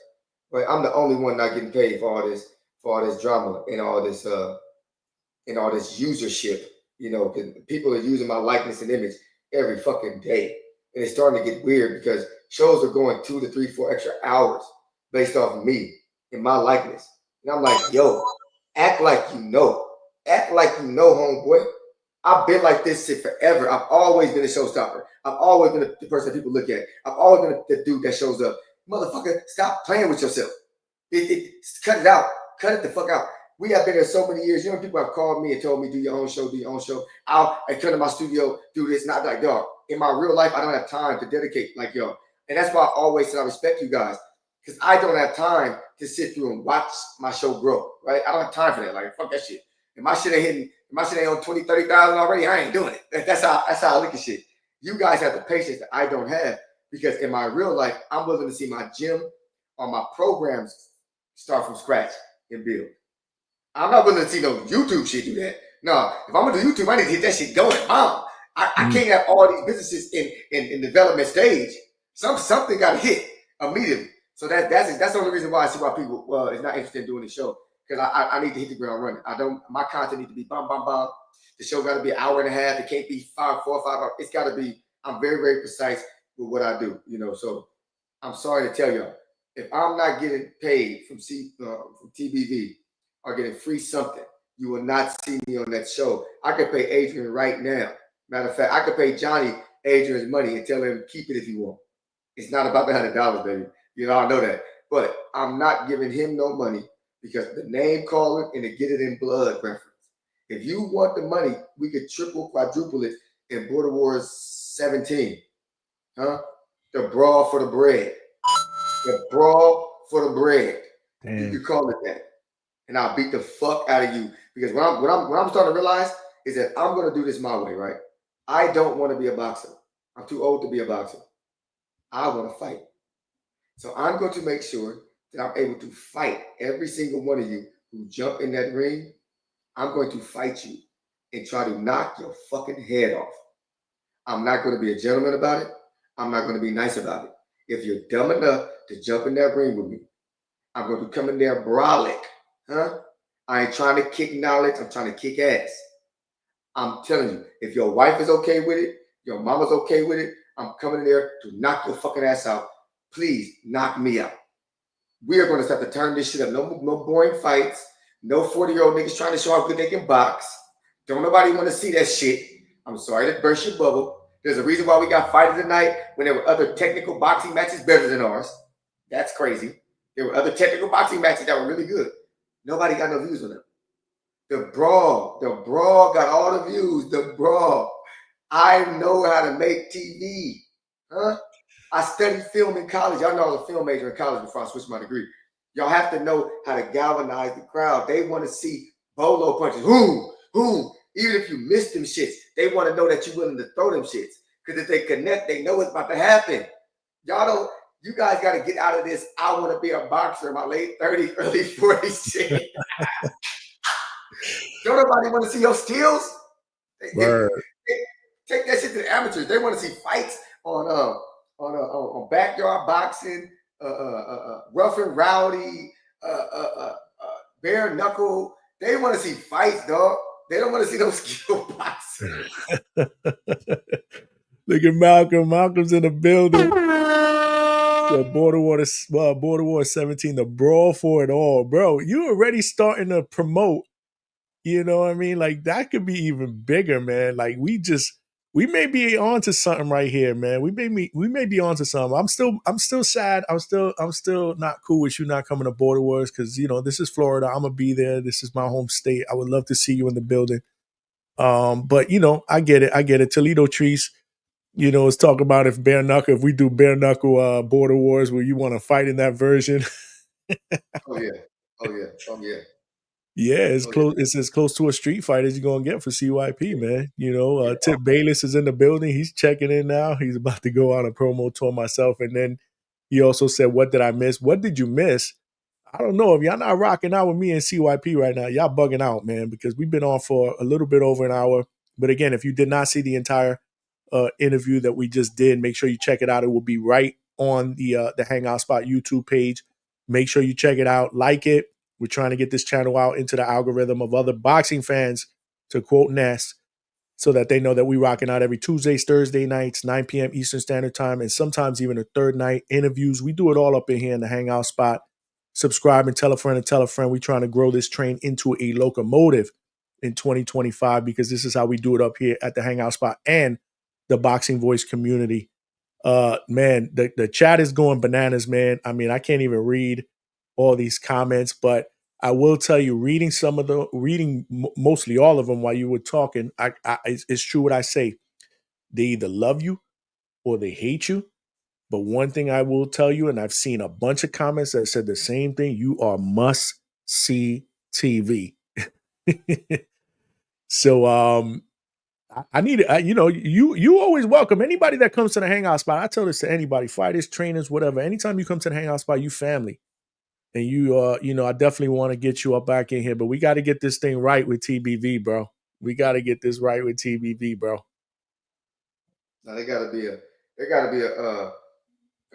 Right? I'm the only one not getting paid for all this drama and all this usership. 'Cause people are using my likeness and image every fucking day, and it's starting to get weird because shows are going 2 to 3, 4 extra hours based off of me and my likeness, and I'm like, yo, act like homeboy. I've been like this shit forever. I've always been a showstopper. I've always been the person that people look at. I've always been the dude that shows up. Motherfucker, stop playing with yourself. Cut it out. Cut it the fuck out. We have been here so many years. People have called me and told me, do your own show, do your own show. I come to my studio, do this. Not like, dog. In my real life, I don't have time to dedicate like y'all. And that's why I always said I respect you guys. Because I don't have time to sit through and watch my show grow. Right? I don't have time for that. Like, fuck that shit. If my shit ain't on 20, 30,000 already, I ain't doing it. That's how I look at shit. You guys have the patience that I don't have. Because in my real life, I'm willing to see my gym or my programs start from scratch and build. I'm not willing to see no YouTube shit do that. No, if I'm gonna do YouTube, I need to hit that shit going. I can't have all these businesses in development stage. Something got to hit immediately. So that's the only reason why I see why people is not interested in doing the show, because I need to hit the ground running. My content needs to be bam bam bam. The show got to be an hour and a half. It can't be 4 or 5 hours. It's got to be. I'm very very precise with what I do. So I'm sorry to tell y'all, if I'm not getting paid from TBV or getting free something, you will not see me on that show. I could pay Adrian right now. Matter of fact, I could pay Johnny Adrian's money and tell him keep it if you want. It's not about the $100, baby. I know that. But I'm not giving him no money because the name calling and the get it in blood reference. If you want the money, we could triple, quadruple it in Border Wars 17. Huh? The brawl for the bread. The brawl for the bread. Damn. You could call it that. And I'll beat the fuck out of you. Because what I'm starting to realize is that I'm gonna do this my way, right? I don't want to be a boxer. I'm too old to be a boxer. I want to fight. So I'm going to make sure that I'm able to fight every single one of you who jump in that ring. I'm going to fight you and try to knock your fucking head off. I'm not going to be a gentleman about it. I'm not going to be nice about it. If you're dumb enough to jump in that ring with me, I'm going to come in there brolic. Huh? I ain't trying to kick knowledge. I'm trying to kick ass. I'm telling you, if your wife is okay with it, your mama's okay with it, I'm coming in there to knock your fucking ass out. Please knock me out. We are going to start to turn this shit up. No boring fights. No 40-year-old niggas trying to show how good they can box. Don't nobody want to see that shit. I'm sorry to burst your bubble. There's a reason why we got fighter tonight when there were other technical boxing matches better than ours. That's crazy. There were other technical boxing matches that were really good. Nobody got no views on them. The brawl got all the views. The brawl. I know how to make TV. Huh? I studied film in college. Y'all know I was a film major in college before I switched my degree. Y'all have to know how to galvanize the crowd. They want to see bolo punches. Who? Even if you miss them shits, they want to know that you're willing to throw them shits. Because if they connect, they know it's about to happen. You guys got to get out of this. I want to be a boxer in my late 30s, early 40s shit. Don't nobody want to see your skills? Take that shit to the amateurs. They want to see fights on backyard boxing, rough and rowdy, bare knuckle. They want to see fights, dog. They don't want to see those skill boxing. Look at Malcolm. Malcolm's in the building. The Border War 17, the brawl for it all, bro. You already starting to promote. You know what I mean? Like that could be even bigger, man. Like we may be onto something right here, man. We may be onto something. I'm still sad. I'm still not cool with you not coming to Border Wars because this is Florida. I'm gonna be there. This is my home state. I would love to see you in the building. But I get it. I get it. Toledo Trees, is talking about if we do bare knuckle border wars where you want to fight in that version. Oh yeah. Oh yeah. Oh yeah. Yeah, it's Oh yeah. close. It's as close to a street fight as you're gonna get for CYP, man. Yeah. Tip Bayless is in the building. He's checking in now. He's about to go on a promo tour myself, and then he also said, "What did I miss? What did you miss?" I don't know if y'all not rocking out with me and CYP right now. Y'all bugging out, man, because we've been on for a little bit over an hour. But again, if you did not see the entire interview that we just did, make sure you check it out. It will be right on the Hangout Spot YouTube page. Make sure you check it out, like it. We're trying to get this channel out into the algorithm of other boxing fans, to quote Ness, so that they know that we rocking out every Tuesdays, Thursday nights, 9 p.m. Eastern Standard Time, and sometimes even a third night interviews. We do it all up in here in the Hangout Spot. Subscribe and tell a friend and tell a friend. We're trying to grow this train into a locomotive in 2025 because this is how we do it up here at the Hangout Spot and the Boxing Voice community. Man, the chat is going bananas, man. I mean, I can't even read all these comments, but I will tell you, reading mostly all of them while you were talking, it's true what I say. They either love you or they hate you. But one thing I will tell you, and I've seen a bunch of comments that said the same thing: you are must see TV. So I need it. You always welcome anybody that comes to the Hangout Spot. I tell this to anybody, fighters, trainers, whatever. Anytime you come to the Hangout Spot, you family. And I definitely want to get you up back in here, but we got to get this thing right with TBV, bro. We got to get this right with TBV, bro. Now there gotta be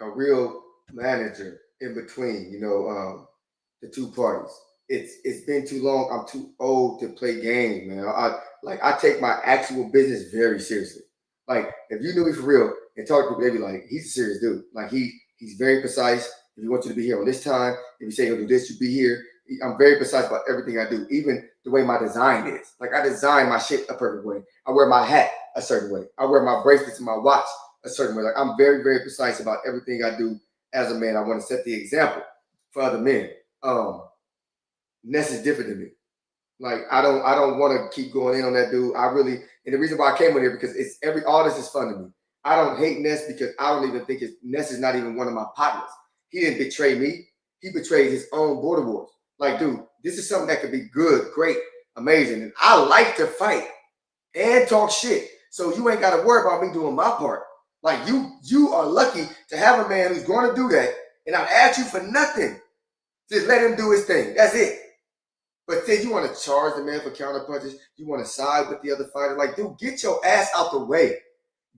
a real manager in between, the two parties. It's been too long. I'm too old to play games, man. I take my actual business very seriously. Like if you knew me for real and talk to me, they'd be like, he's a serious dude. Like he's very precise. If he wants you to be here on this time, if you say he'll do this, you'll be here. I'm very precise about everything I do, even the way my design is. Like I design my shit a perfect way. I wear my hat a certain way. I wear my bracelets and my watch a certain way. Like I'm very, very precise about everything I do as a man. I want to set the example for other men. Ness is different than me. Like I don't want to keep going in on that dude. And the reason why I came on here because all this is fun to me. I don't hate Ness because I don't even think Ness is not even one of my partners. He didn't betray me. He betrayed his own border wars. Like, dude, this is something that could be good, great, amazing. And I like to fight and talk shit. So you ain't got to worry about me doing my part. Like you are lucky to have a man who's going to do that, and I'll ask you for nothing. Just let him do his thing. That's it. But then you want to charge the man for counter punches. You want to side with the other fighter. Like, dude, get your ass out the way.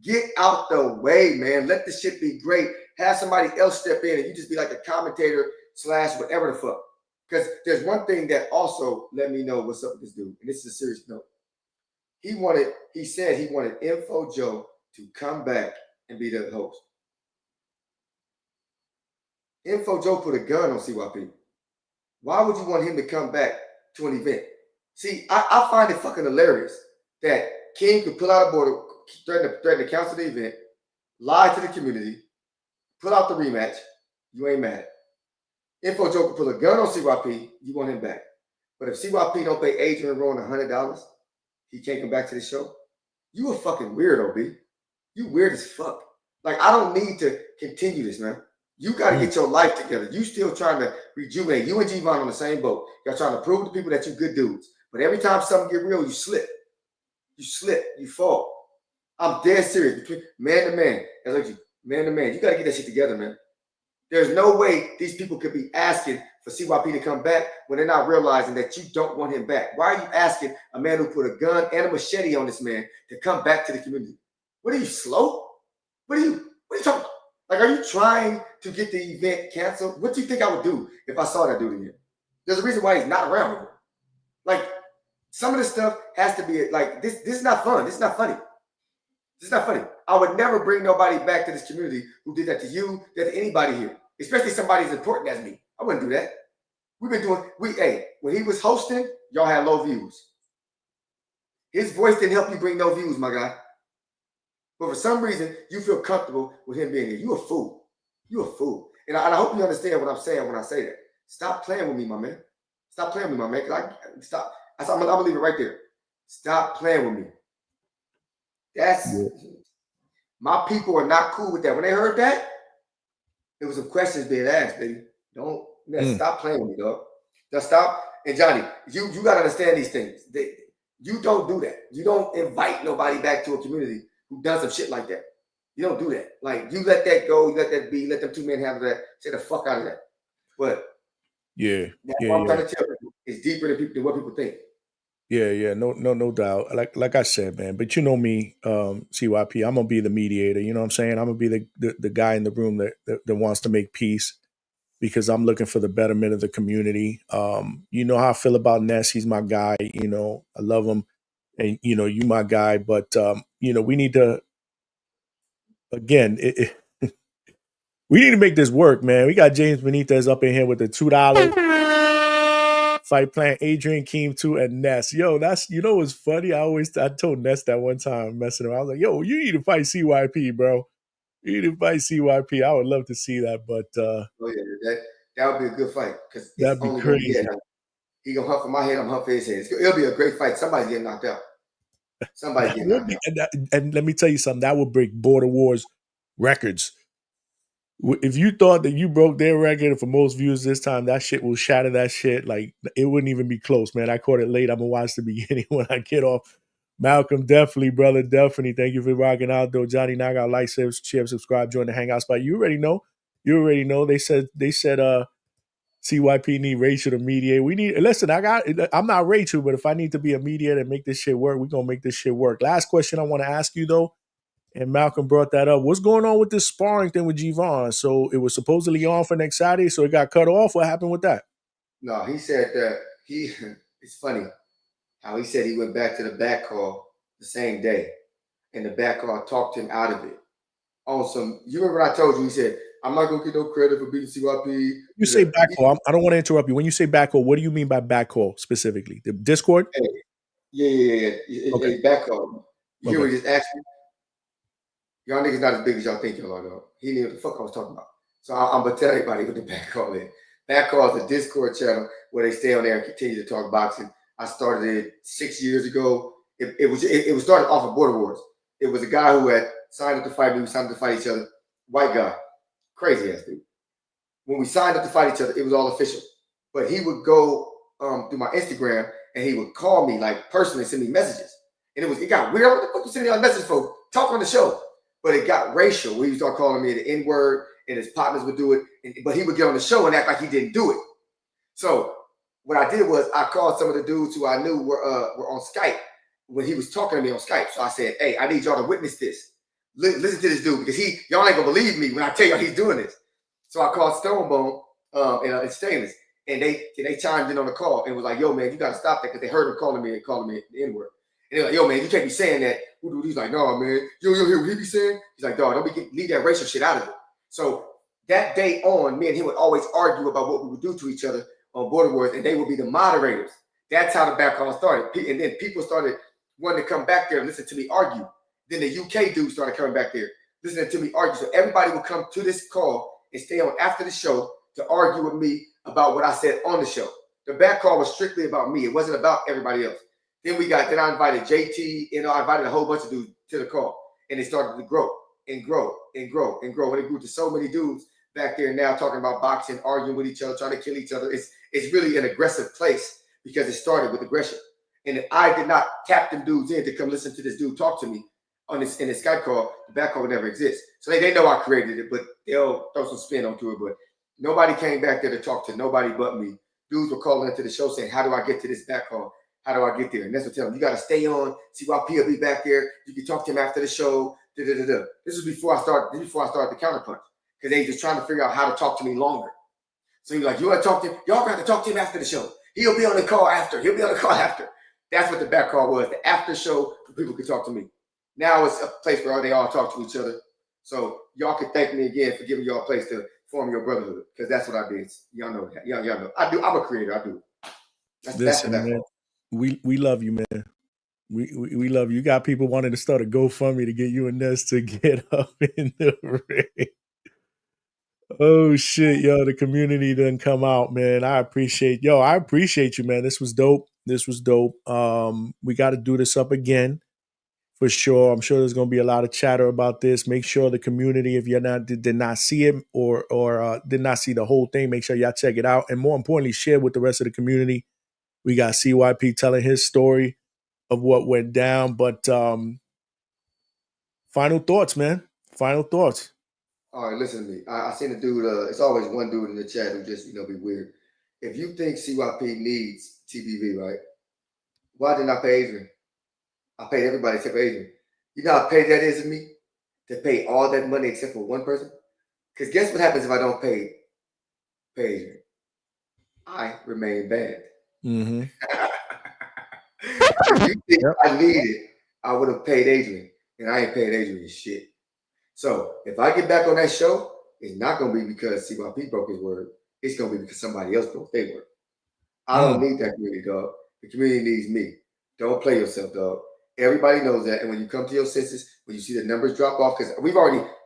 Get out the way, man. Let the shit be great. Have somebody else step in and you just be like a commentator / whatever the fuck. Because there's one thing that also let me know what's up with this dude. And this is a serious note. He said he wanted Info Joe to come back and be the host. Info Joe put a gun on CYP. Why would you want him to come back to an event? See, I find it fucking hilarious that King could pull out a border, threaten to cancel the event, lie to the community, pull out the rematch. You ain't mad. Info Joe could pull a gun on CYP. You want him back. But if CYP don't pay Adrian Rowan $100, he can't come back to the show. You a fucking weirdo, B. You weird as fuck. Like, I don't need to continue this, man. You got to get your life together. You still trying to rejuvenate. You and G-Von on the same boat. Y'all trying to prove to people that you good dudes. But every time something get real, you slip. You slip. You fall. I'm dead serious. Between man to man. Man to man. You got to get that shit together, man. There's no way these people could be asking for CYP to come back when they're not realizing that you don't want him back. Why are you asking a man who put a gun and a machete on this man to come back to the community? What are you, slow? What are you talking about? Like, are you trying to get the event canceled? What do you think I would do if I saw that dude again? There's a reason why he's not around anymore. Like, some of this stuff has to be like, this is not fun. This is not funny. This is not funny. I would never bring nobody back to this community who did that to you, that to anybody here, especially somebody as important as me. I wouldn't do that. When he was hosting, y'all had low views. His voice didn't help you bring no views, my guy. But for some reason, you feel comfortable with him being here. You a fool. You a fool. And I hope you understand what I'm saying when I say that. Stop playing with me, my man. Stop playing with me, my man. I'm going to leave it right there. Stop playing with me. That's my people are not cool with that. When they heard that, there was some questions being asked, baby. Don't stop playing with me, dog. Just stop. And Johnny, you gotta understand these things. You don't do that. You don't invite nobody back to a community who does some shit like that. You don't do that. Like you let that go, you let that be, let them two men have that. Say the fuck out of that. But yeah, that's what I'm trying to tell you. It's deeper than what people think. Yeah, no doubt. Like I said, man. But you know me, CYP. I'm gonna be the mediator. You know what I'm saying? I'm gonna be the guy in the room that wants to make peace because I'm looking for the betterment of the community. You know how I feel about Ness. He's my guy. You know, I love him, and you know you my guy. But you know we need to again. We need to make this work, man. We got James Benitez up in here with the $2 fight plan. Adrian Keem too and Ness. Yo, that's what's funny. I told Ness that one time messing around. I was like, yo, you need to fight CYP, bro. You need to fight CYP. I would love to see that, but oh yeah, that would be a good fight because it's that'd be only crazy. gonna be he gonna hunt for my head, I'm hunt for his head. It'll be a great fight. Somebody's getting knocked out. Somebody's getting knocked out. And let me tell you something. That would break Border Wars records. If you thought that you broke their record for most views this time, that shit will shatter that shit. Like it wouldn't even be close, man. I caught it late. I'm gonna watch the beginning when I get off. Malcolm, definitely, brother, definitely. Thank you for rocking out, though. Johnny Naga, like, share, subscribe, join the Hangout spot. You already know. They said CYP need Rachel to mediate. We need listen, I'm not Rachel, but if I need to be a mediator and make this shit work, we're gonna make this shit work. Last question I want to ask you though. And Malcolm brought that up. What's going on with this sparring thing with Gvon? So it was supposedly on for next Saturday, so it got cut off. What happened with that? No, he said that it's funny how he said he went back to the back call the same day, and the back call talked him out of it. On some, you remember what I told you? He said, "I'm not gonna get no credit for beating CYP." You say back call. I don't want to interrupt you. When you say back call, what do you mean by back call specifically? The Discord? Yeah. Okay. Back call. You hear what he just asked me? Y'all niggas not as big as y'all think y'all are, though. He knew what the fuck I was talking about. So I'm gonna tell everybody what the back call is. Back call is a Discord channel where they stay on there and continue to talk boxing. I started it 6 years ago. It was started off of Border Wars. It was a guy who had signed up to fight me. We signed up to fight each other. White guy, crazy ass dude. When we signed up to fight each other, it was all official. But he would go through my Instagram and he would call me like personally, send me messages. And it got weird. What the fuck you sending me a message for? Talk on the show. But it got racial. We started calling me the N-word, and his partners would do it. But he would get on the show and act like he didn't do it. So what I did was I called some of the dudes who I knew were on Skype when he was talking to me on Skype. So I said, "Hey, I need y'all to witness this. Listen to this dude because y'all ain't gonna believe me when I tell y'all he's doing this." So I called Stonebone and Stainless, and they chimed in on the call and was like, "Yo, man, you gotta stop that," because they heard him calling me the N-word. And they're like, "Yo, man, you can't be saying that." He's like, "No, man, you hear what he be saying?" He's like, "Dog, leave that racial shit out of it." So that day on, me and him would always argue about what we would do to each other on Border Wars, and they would be the moderators. That's how the back call started. And then people started wanting to come back there and listen to me argue. Then the UK dudes started coming back there, listening to me argue. So everybody would come to this call and stay on after the show to argue with me about what I said on the show. The back call was strictly about me. It wasn't about everybody else. Then I invited JT, I invited a whole bunch of dudes to the call, and it started to grow and grow and grow and grow. And it grew to so many dudes back there now talking about boxing, arguing with each other, trying to kill each other. It's really an aggressive place because it started with aggression. And if I did not tap them dudes in to come listen to this dude talk to me in this Skype call, the back call would never exist. So they know I created it, but they'll throw some spin onto it. But nobody came back there to talk to nobody but me. Dudes were calling into the show saying, "How do I get to this back call? How do I get there?" And that's what I tell them. You got to stay on. CYP will be back there. You can talk to him after the show. This was before I started the counterpunch because they just trying to figure out how to talk to me longer. So you're like, "You want to talk to him? Y'all got to talk to him after the show. He'll be on the call after. That's what the back call was. The after show for people could talk to me. Now it's a place where they all talk to each other. So y'all can thank me again for giving y'all a place to form your brotherhood because that's what I did. Y'all know that. Y'all know. I do. I'm a creator. I do. That's the back call. We love you, man. We love you. You got people wanting to start a GoFundMe to get you and Ness to get up in the ring. Oh shit, yo, the community didn't come out, man. I appreciate you, man. This was dope. This was dope. We got to do this up again for sure. I'm sure there's going to be a lot of chatter about this. Make sure the community, if you're not did not see it or did not see the whole thing, make sure y'all check it out. And more importantly, share with the rest of the community. We got CYP telling his story of what went down. But final thoughts, man. Final thoughts. All right, listen to me. I seen a dude. It's always one dude in the chat who just be weird. If you think CYP needs TBV, right? Why didn't I pay Adrian? I paid everybody except for Adrian. You know how paid that is to me to pay all that money except for one person? Because guess what happens if I don't pay Adrian? I remain banned. Mm-hmm. If you think I need it, I would have paid Adrian, and I ain't paid Adrian shit. So if I get back on that show, it's not gonna be because CYP broke his word. It's gonna be because somebody else broke their word. I don't need that community, dog. The community needs me. Don't play yourself, dog. Everybody knows that. And when you come to your senses, when you see the numbers drop off, because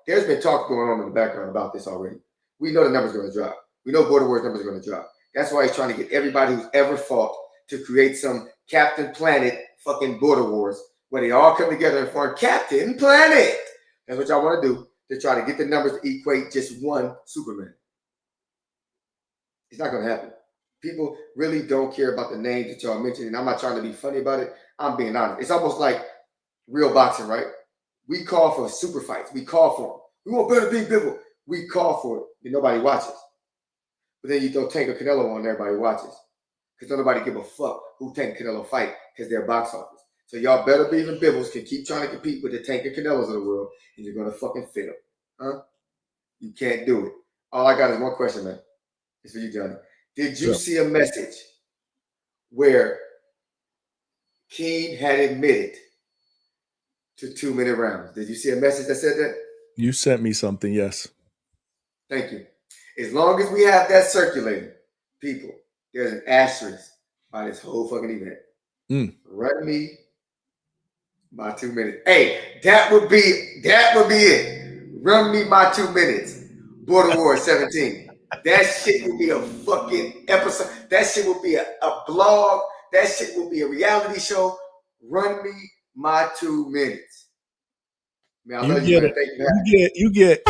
there's been talk going on in the background about this already. We know the numbers are going to drop. We know Border Wars numbers are going to drop. That's why he's trying to get everybody who's ever fought to create some Captain Planet fucking Border Wars where they all come together and form Captain Planet. That's what y'all want to do, to try to get the numbers to equate just one Superman. It's not going to happen. People really don't care about the names that y'all mentioned, and I'm not trying to be funny about it. I'm being honest. It's almost like real boxing, right? We call for super fights. We call for them. We want better beat people. We call for it, and nobody watches. But then you throw Tank or Canelo on, everybody watches. Because nobody give a fuck who Tank and Canelo fight, because they're box office. So y'all better believe in Bibbles can keep trying to compete with the Tank and Canelos of the world, and you're going to fucking fail. Huh? You can't do it. All I got is one question, man. It's for you, Johnny. Did you see a message where King had admitted to 2-minute rounds? Did you see a message that said that? You sent me something, yes. Thank you. As long as we have that circulating, people, there's an asterisk by this whole fucking event. Run me my 2 minutes. Hey, that would be it. Run me my 2 minutes. Border War 17. That shit will be a fucking episode. That shit will be a blog. That shit will be a reality show. Run me my 2 minutes. Man, I love you, man. Thank you. You get.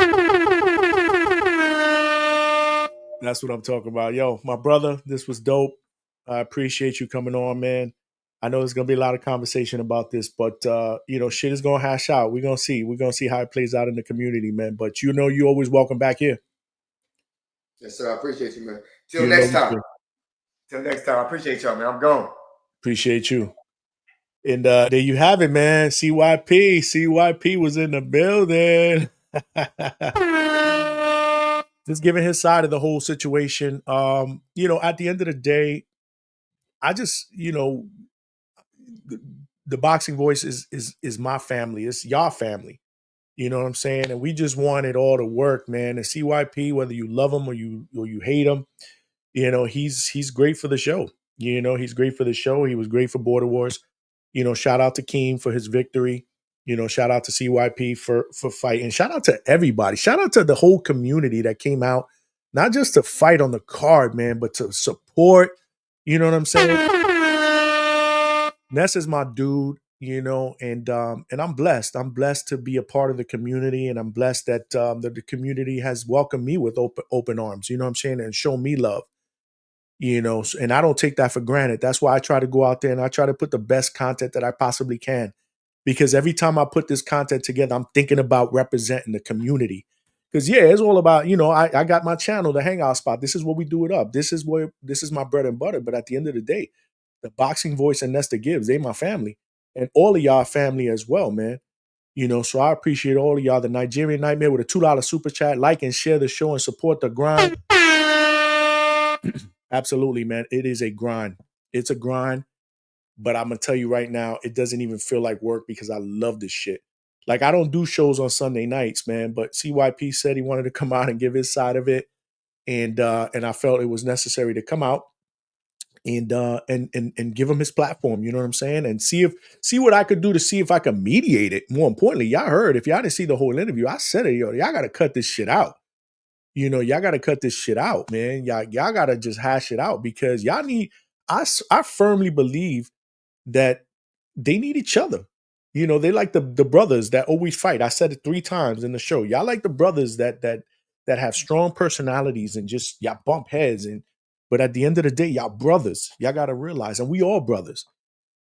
That's what I'm talking about. Yo, my brother, this was dope. I appreciate you coming on, man. I know there's gonna be a lot of conversation about this, but shit is gonna hash out. We're gonna see. We're gonna see how it plays out in the community, man. But you're always welcome back here. Yes, sir. I appreciate you, man. Till next time. I appreciate y'all, man. I'm gone. Appreciate you. And there you have it, man. CYP. CYP was in the building. Just giving his side of the whole situation. At the end of the day, I just, the boxing voice is my family. It's your family. You know what I'm saying? And we just want it all to work, man. And CYP, whether you love him or you hate him, he's great for the show. He's great for the show. He was great for Border Wars. Shout out to Keem for his victory. Shout out to CYP for fighting. Shout out to everybody. Shout out to the whole community that came out, not just to fight on the card, man, but to support. You know what I'm saying? Ness is my dude, and I'm blessed. I'm blessed to be a part of the community, and I'm blessed that the community has welcomed me with open arms. You know what I'm saying? And show me love. And I don't take that for granted. That's why I try to go out there and I try to put the best content that I possibly can. Because every time I put this content together, I'm thinking about representing the community. Because it's all about, I got my channel, the hangout spot. This is what we do it up. This is my bread and butter. But at the end of the day, the boxing voice and Nesta Gibbs, they my family. And all of y'all family as well, man. So I appreciate all of y'all. The Nigerian Nightmare with a $2 super chat. Like and share the show and support the grind. Absolutely, man. It is a grind. It's a grind. But I'm going to tell you right now, it doesn't even feel like work because I love this shit. Like, I don't do shows on Sunday nights, man. But CYP said he wanted to come out and give his side of it. And I felt it was necessary to come out and give him his platform. You know what I'm saying? And see what I could do to see if I could mediate it. More importantly, y'all heard, if y'all didn't see the whole interview, I said it, y'all got to cut this shit out. Y'all got to cut this shit out, man. Y'all got to just hash it out because y'all need, I firmly believe that they need each other. You know, they like the brothers that always fight. I said it 3 times in the show. Y'all like the brothers that have strong personalities and just y'all bump heads but at the end of the day, y'all brothers. Y'all got to realize, and we all brothers.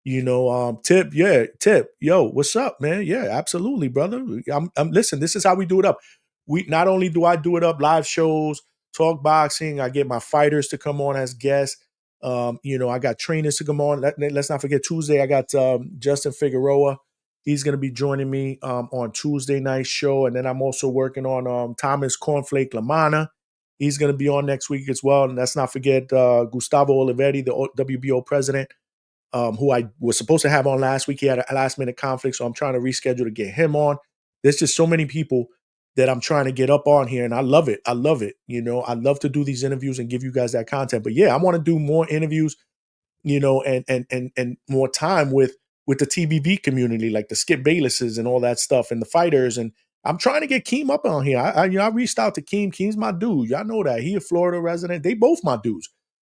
Tip, yeah, Tip, yo, what's up, man? Yeah, absolutely, brother. Listen, this is how we do it up. We not only do I do it up live shows, talk boxing, I get my fighters to come on as guests. I got trainers to come on. Let's not forget Tuesday. I got Justin Figueroa. He's going to be joining me on Tuesday night show, and then I'm also working on Thomas Cornflake Lamana. He's going to be on next week as well. And let's not forget Gustavo Olivetti, the WBO president, who I was supposed to have on last week. He had a last minute conflict, so I'm trying to reschedule to get him on. There's just so many people that I'm trying to get up on here, and I love it. I love it. I love to do these interviews and give you guys that content. But yeah, I want to do more interviews, and more time with the TBV community, like the Skip Baylesses and all that stuff, and the fighters. And I'm trying to get Keem up on here. I reached out to Keem. Keem's my dude. Y'all know that. He a Florida resident. They both my dudes.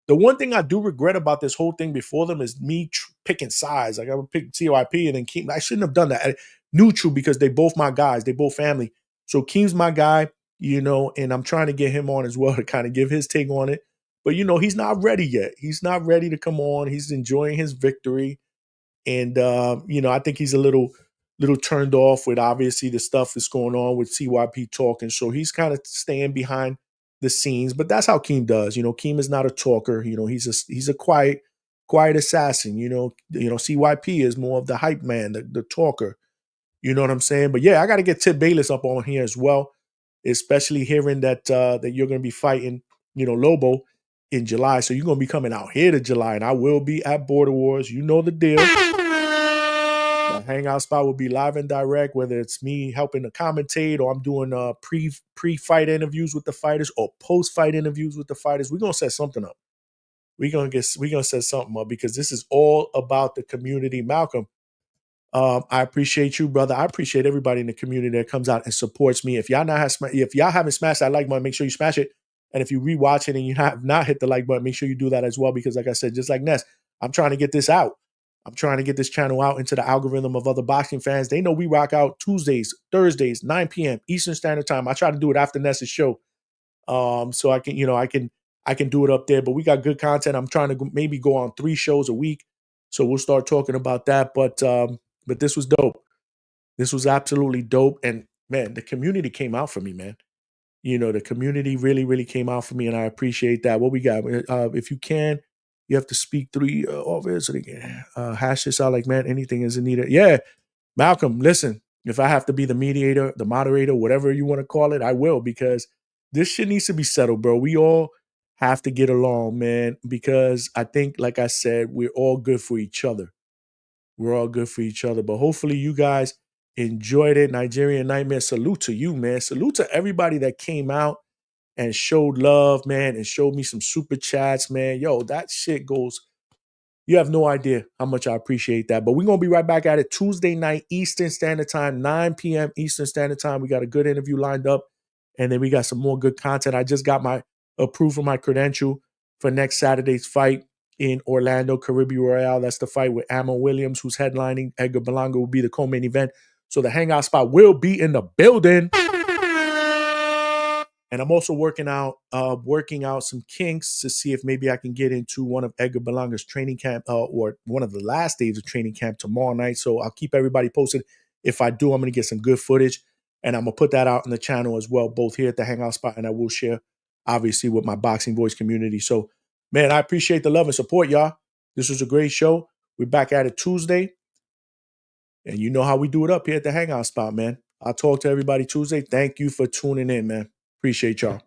The one thing I do regret about this whole thing before them is me picking sides. Like I would pick CYP and then Keem. I shouldn't have done that. Neutral, because they both my guys. They both family. So Keem's my guy, and I'm trying to get him on as well to kind of give his take on it. But, he's not ready yet. He's not ready to come on. He's enjoying his victory. And, I think he's a little turned off with obviously the stuff that's going on with CYP talking. So he's kind of staying behind the scenes, but that's how Keem does. Keem is not a talker. He's a quiet assassin. CYP is more of the hype man, the talker. You know what I'm saying? But yeah, I got to get Tip Bayless up on here as well, especially hearing that you're going to be fighting, Lobo in July. So you're going to be coming out here to July, and I will be at Border Wars. You know the deal. The hangout spot will be live and direct, whether it's me helping to commentate or I'm doing pre-fight interviews with the fighters or post-fight interviews with the fighters. We're gonna set something up. We're gonna set something up, because this is all about the community. Malcolm, I appreciate you, brother. I appreciate everybody in the community that comes out and supports me. If y'all haven't smashed that like button, make sure you smash it. And if you rewatch it and you have not hit the like button, make sure you do that as well, because like I said, just like Ness, I'm trying to get this out. I'm trying to get this channel out into the algorithm of other boxing fans. They know we rock out Tuesdays, Thursdays, 9 p.m. Eastern Standard Time. I try to do it after Ness's show, so I can do it up there. But we got good content. I'm trying to maybe go on 3 shows a week, so we'll start talking about that. But this was dope. This was absolutely dope, and man, the community came out for me, man. The community really, really came out for me, and I appreciate that. What we got? If you can. You have to speak 3 offers so they can hash this out like, man, anything is needed. Yeah, Malcolm, listen, if I have to be the mediator, the moderator, whatever you want to call it, I will, because this shit needs to be settled, bro. We all have to get along, man, because I think, like I said, we're all good for each other. We're all good for each other. But hopefully you guys enjoyed it. Nigerian Nightmare, salute to you, man. Salute to everybody that came out and showed love, man, and showed me some super chats, man. Yo, that shit goes, you have no idea how much I appreciate that. But we're going to be right back at it Tuesday night, Eastern Standard Time, 9 p.m. Eastern Standard Time. We got a good interview lined up, and then we got some more good content. I just got my approved for my credential for next Saturday's fight in Orlando, Caribbean Royale. That's the fight with Amon Williams, who's headlining. Edgar Berlanga will be the co-main event. So the hangout spot will be in the building. And I'm also working out some kinks to see if maybe I can get into one of Edgar Berlanga's training camp or one of the last days of training camp tomorrow night. So I'll keep everybody posted. If I do, I'm going to get some good footage, and I'm going to put that out on the channel as well, both here at the hangout spot, and I will share, obviously, with my Boxing Voice community. So, man, I appreciate the love and support, y'all. This was a great show. We're back at it Tuesday, and you know how we do it up here at the hangout spot, man. I'll talk to everybody Tuesday. Thank you for tuning in, man. Appreciate y'all.